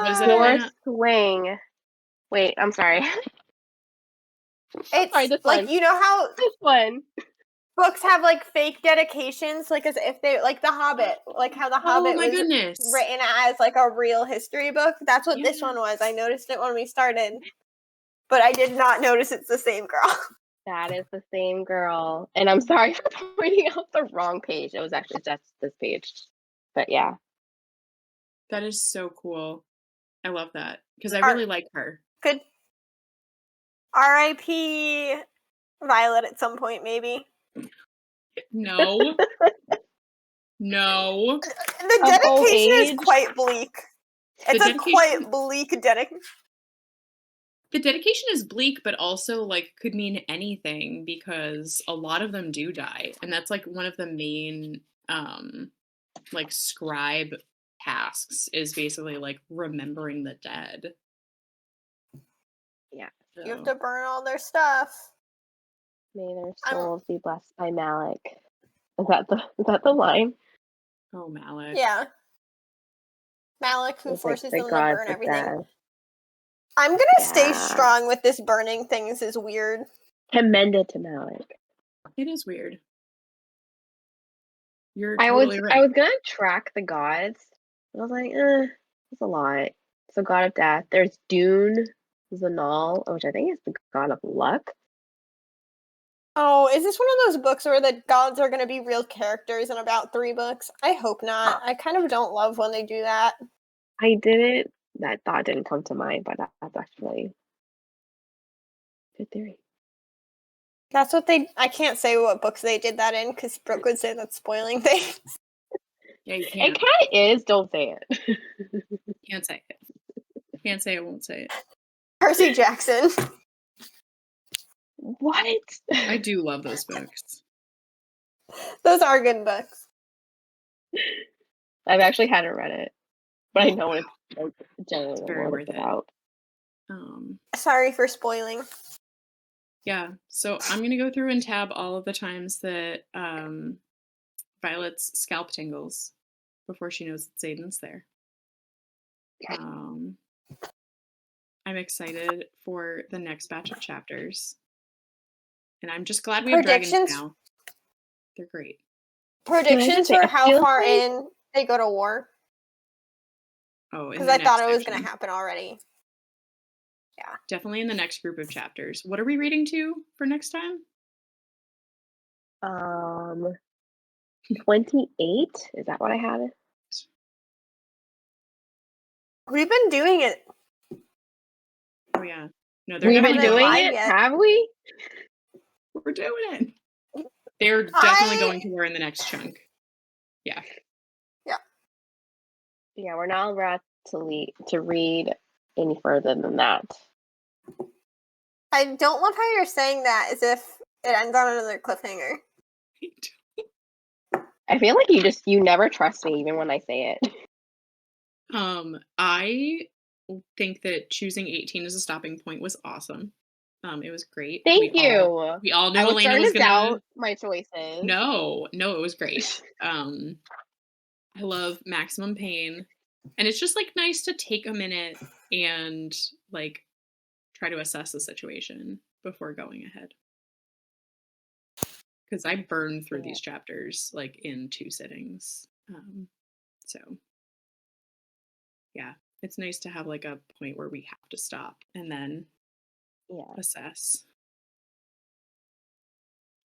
What is it god. again? Swing. Wait, I'm sorry. Sorry, It's this like, one. you know how This one. books have like fake dedications, like as if they like The Hobbit, like how The Oh Hobbit my was goodness. written as like a real history book. That's what this Yeah. one was. I noticed it when we started, but I did not notice it's the same girl. That is the same girl. And I'm sorry for pointing out the wrong page. It was actually just this page. But yeah. That is so cool. I love that because I R- really like her. Could R.I.P. Violet at some point, maybe. No. No. The Of old dedication is age. quite bleak. The It's a dedication quite bleak dedication. the dedication is bleak, but also like could mean anything because a lot of them do die. And that's like one of the main like scribe tasks is basically like remembering the dead. Yeah. You have So to burn all their stuff. May their I'm souls be blessed by Malik. Is that the line? oh Malik. yeah. Malik, who It's like forces the them to gods burn of everything. death. I'm gonna stay Yeah. strong with this burning things is weird. Commended to Malik. It is weird. You're I was totally I right. was gonna track the gods. I was like, that's a lot. So God of Death. There's Dune, Zanal, which I think is the god of luck. Oh, is this one of those books where the gods are going to be real characters in about 3 books? I hope not. I kind of don't love when they do that. I didn't. That thought didn't come to mind, but that's actually good theory. That's what they. I can't say what books they did that in because Brooke would say that's spoiling things. Yeah, you It can't. kind of is. Don't say it. Can't say it. Can't say it, won't say it. Percy Jackson. What? I do love those books. Those are good books. I've actually hadn't read it, but I know it's like generally very what worth it's it. about. Sorry for spoiling. Yeah, so I'm going to go through and tab all of the times that Violet's scalp tingles before she knows that Zayden's there. I'm excited for the next batch of chapters. And I'm just glad we have dragons Predictions? now. They're great. Predictions say, for I how feel far like- in they go to war. Oh, Because I thought it was going to happen already. Yeah. Definitely in the next group of chapters. What are we reading to for next time? 28? Is that what I had? We've been doing it. Oh yeah. No, they're We've definitely been doing live it, yet. have we? We're doing it. They're definitely going to war in the next chunk. Yeah. Yeah, we're not allowed to read any further than that. I don't love how you're saying that as if it ends on another cliffhanger. I feel like you never trust me even when I say it. I think that choosing 18 as a stopping point was awesome. It was great. Thank you. We all knew I was Elena starting was to gonna doubt my choices. No, it was great. I love Maximum Pain. And it's just like nice to take a minute and like try to assess the situation before going ahead. Because I burned through these chapters like in 2 sittings. So yeah, it's nice to have like a point where we have to stop and then assess.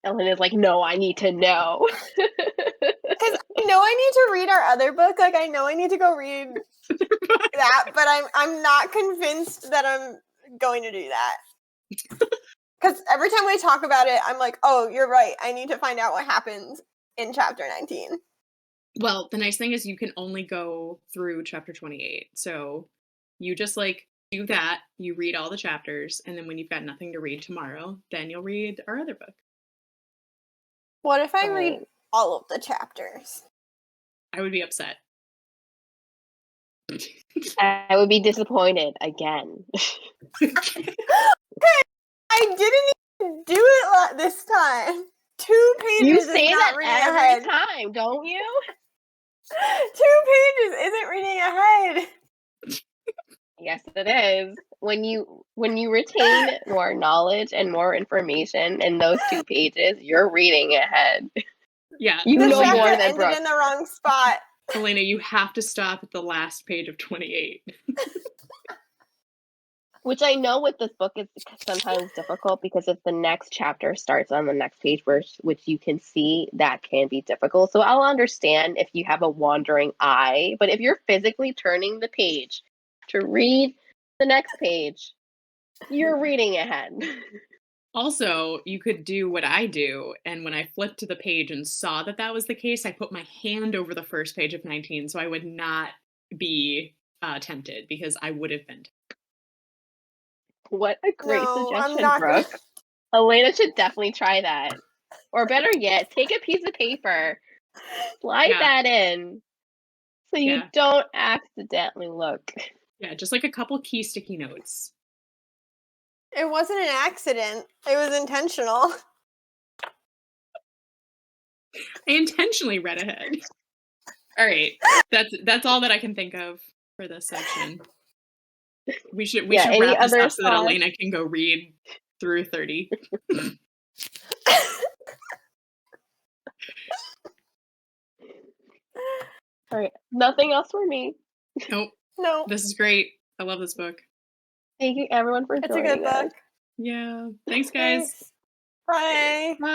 Ellen is like, no, I need to know. Because I know I need to read our other book. Like I know I need to go read that, but I'm not convinced that I'm going to do that. Because every time we talk about it, I'm like, oh, you're right. I need to find out what happens in chapter 19. Well, the nice thing is you can only go through chapter 28. So you just like do that, you read all the chapters, and then when you've got nothing to read tomorrow, then you'll read our other book. What if I read all of the chapters? I would be upset. I would be disappointed again. I didn't even do it this time. 2 pages You is say not that reading every ahead. time, don't you? 2 pages isn't reading ahead. Yes, it is. When you retain more knowledge and more information in those 2 pages, you're reading ahead. Yeah. You The know chapter more than ended Brooke. in the wrong spot. Elena, you have to stop at the last page of 28. Which I know with this book is sometimes difficult because if the next chapter starts on the next page, which you can see, that can be difficult. So I'll understand if you have a wandering eye, but if you're physically turning the page to read the next page, you're reading ahead. Also, you could do what I do, and when I flipped to the page and saw that that was the case, I put my hand over the first page of 19 so I would not be tempted because I would have been. What a great suggestion, I'm not Brooke. Elena should definitely try that. Or better yet, take a piece of paper, slide that in so you don't accidentally look. Yeah, just like a couple key sticky notes. It wasn't an accident. It was intentional. I intentionally read ahead. All right, that's all that I can think of for this section. We should wrap this up so that Elena can go read through 30. All right. Nothing else for me. Nope. No, This is great. I love this book. Thank you everyone for it's a good joining us. book. Yeah. Thanks, guys. Thanks. Bye. Bye.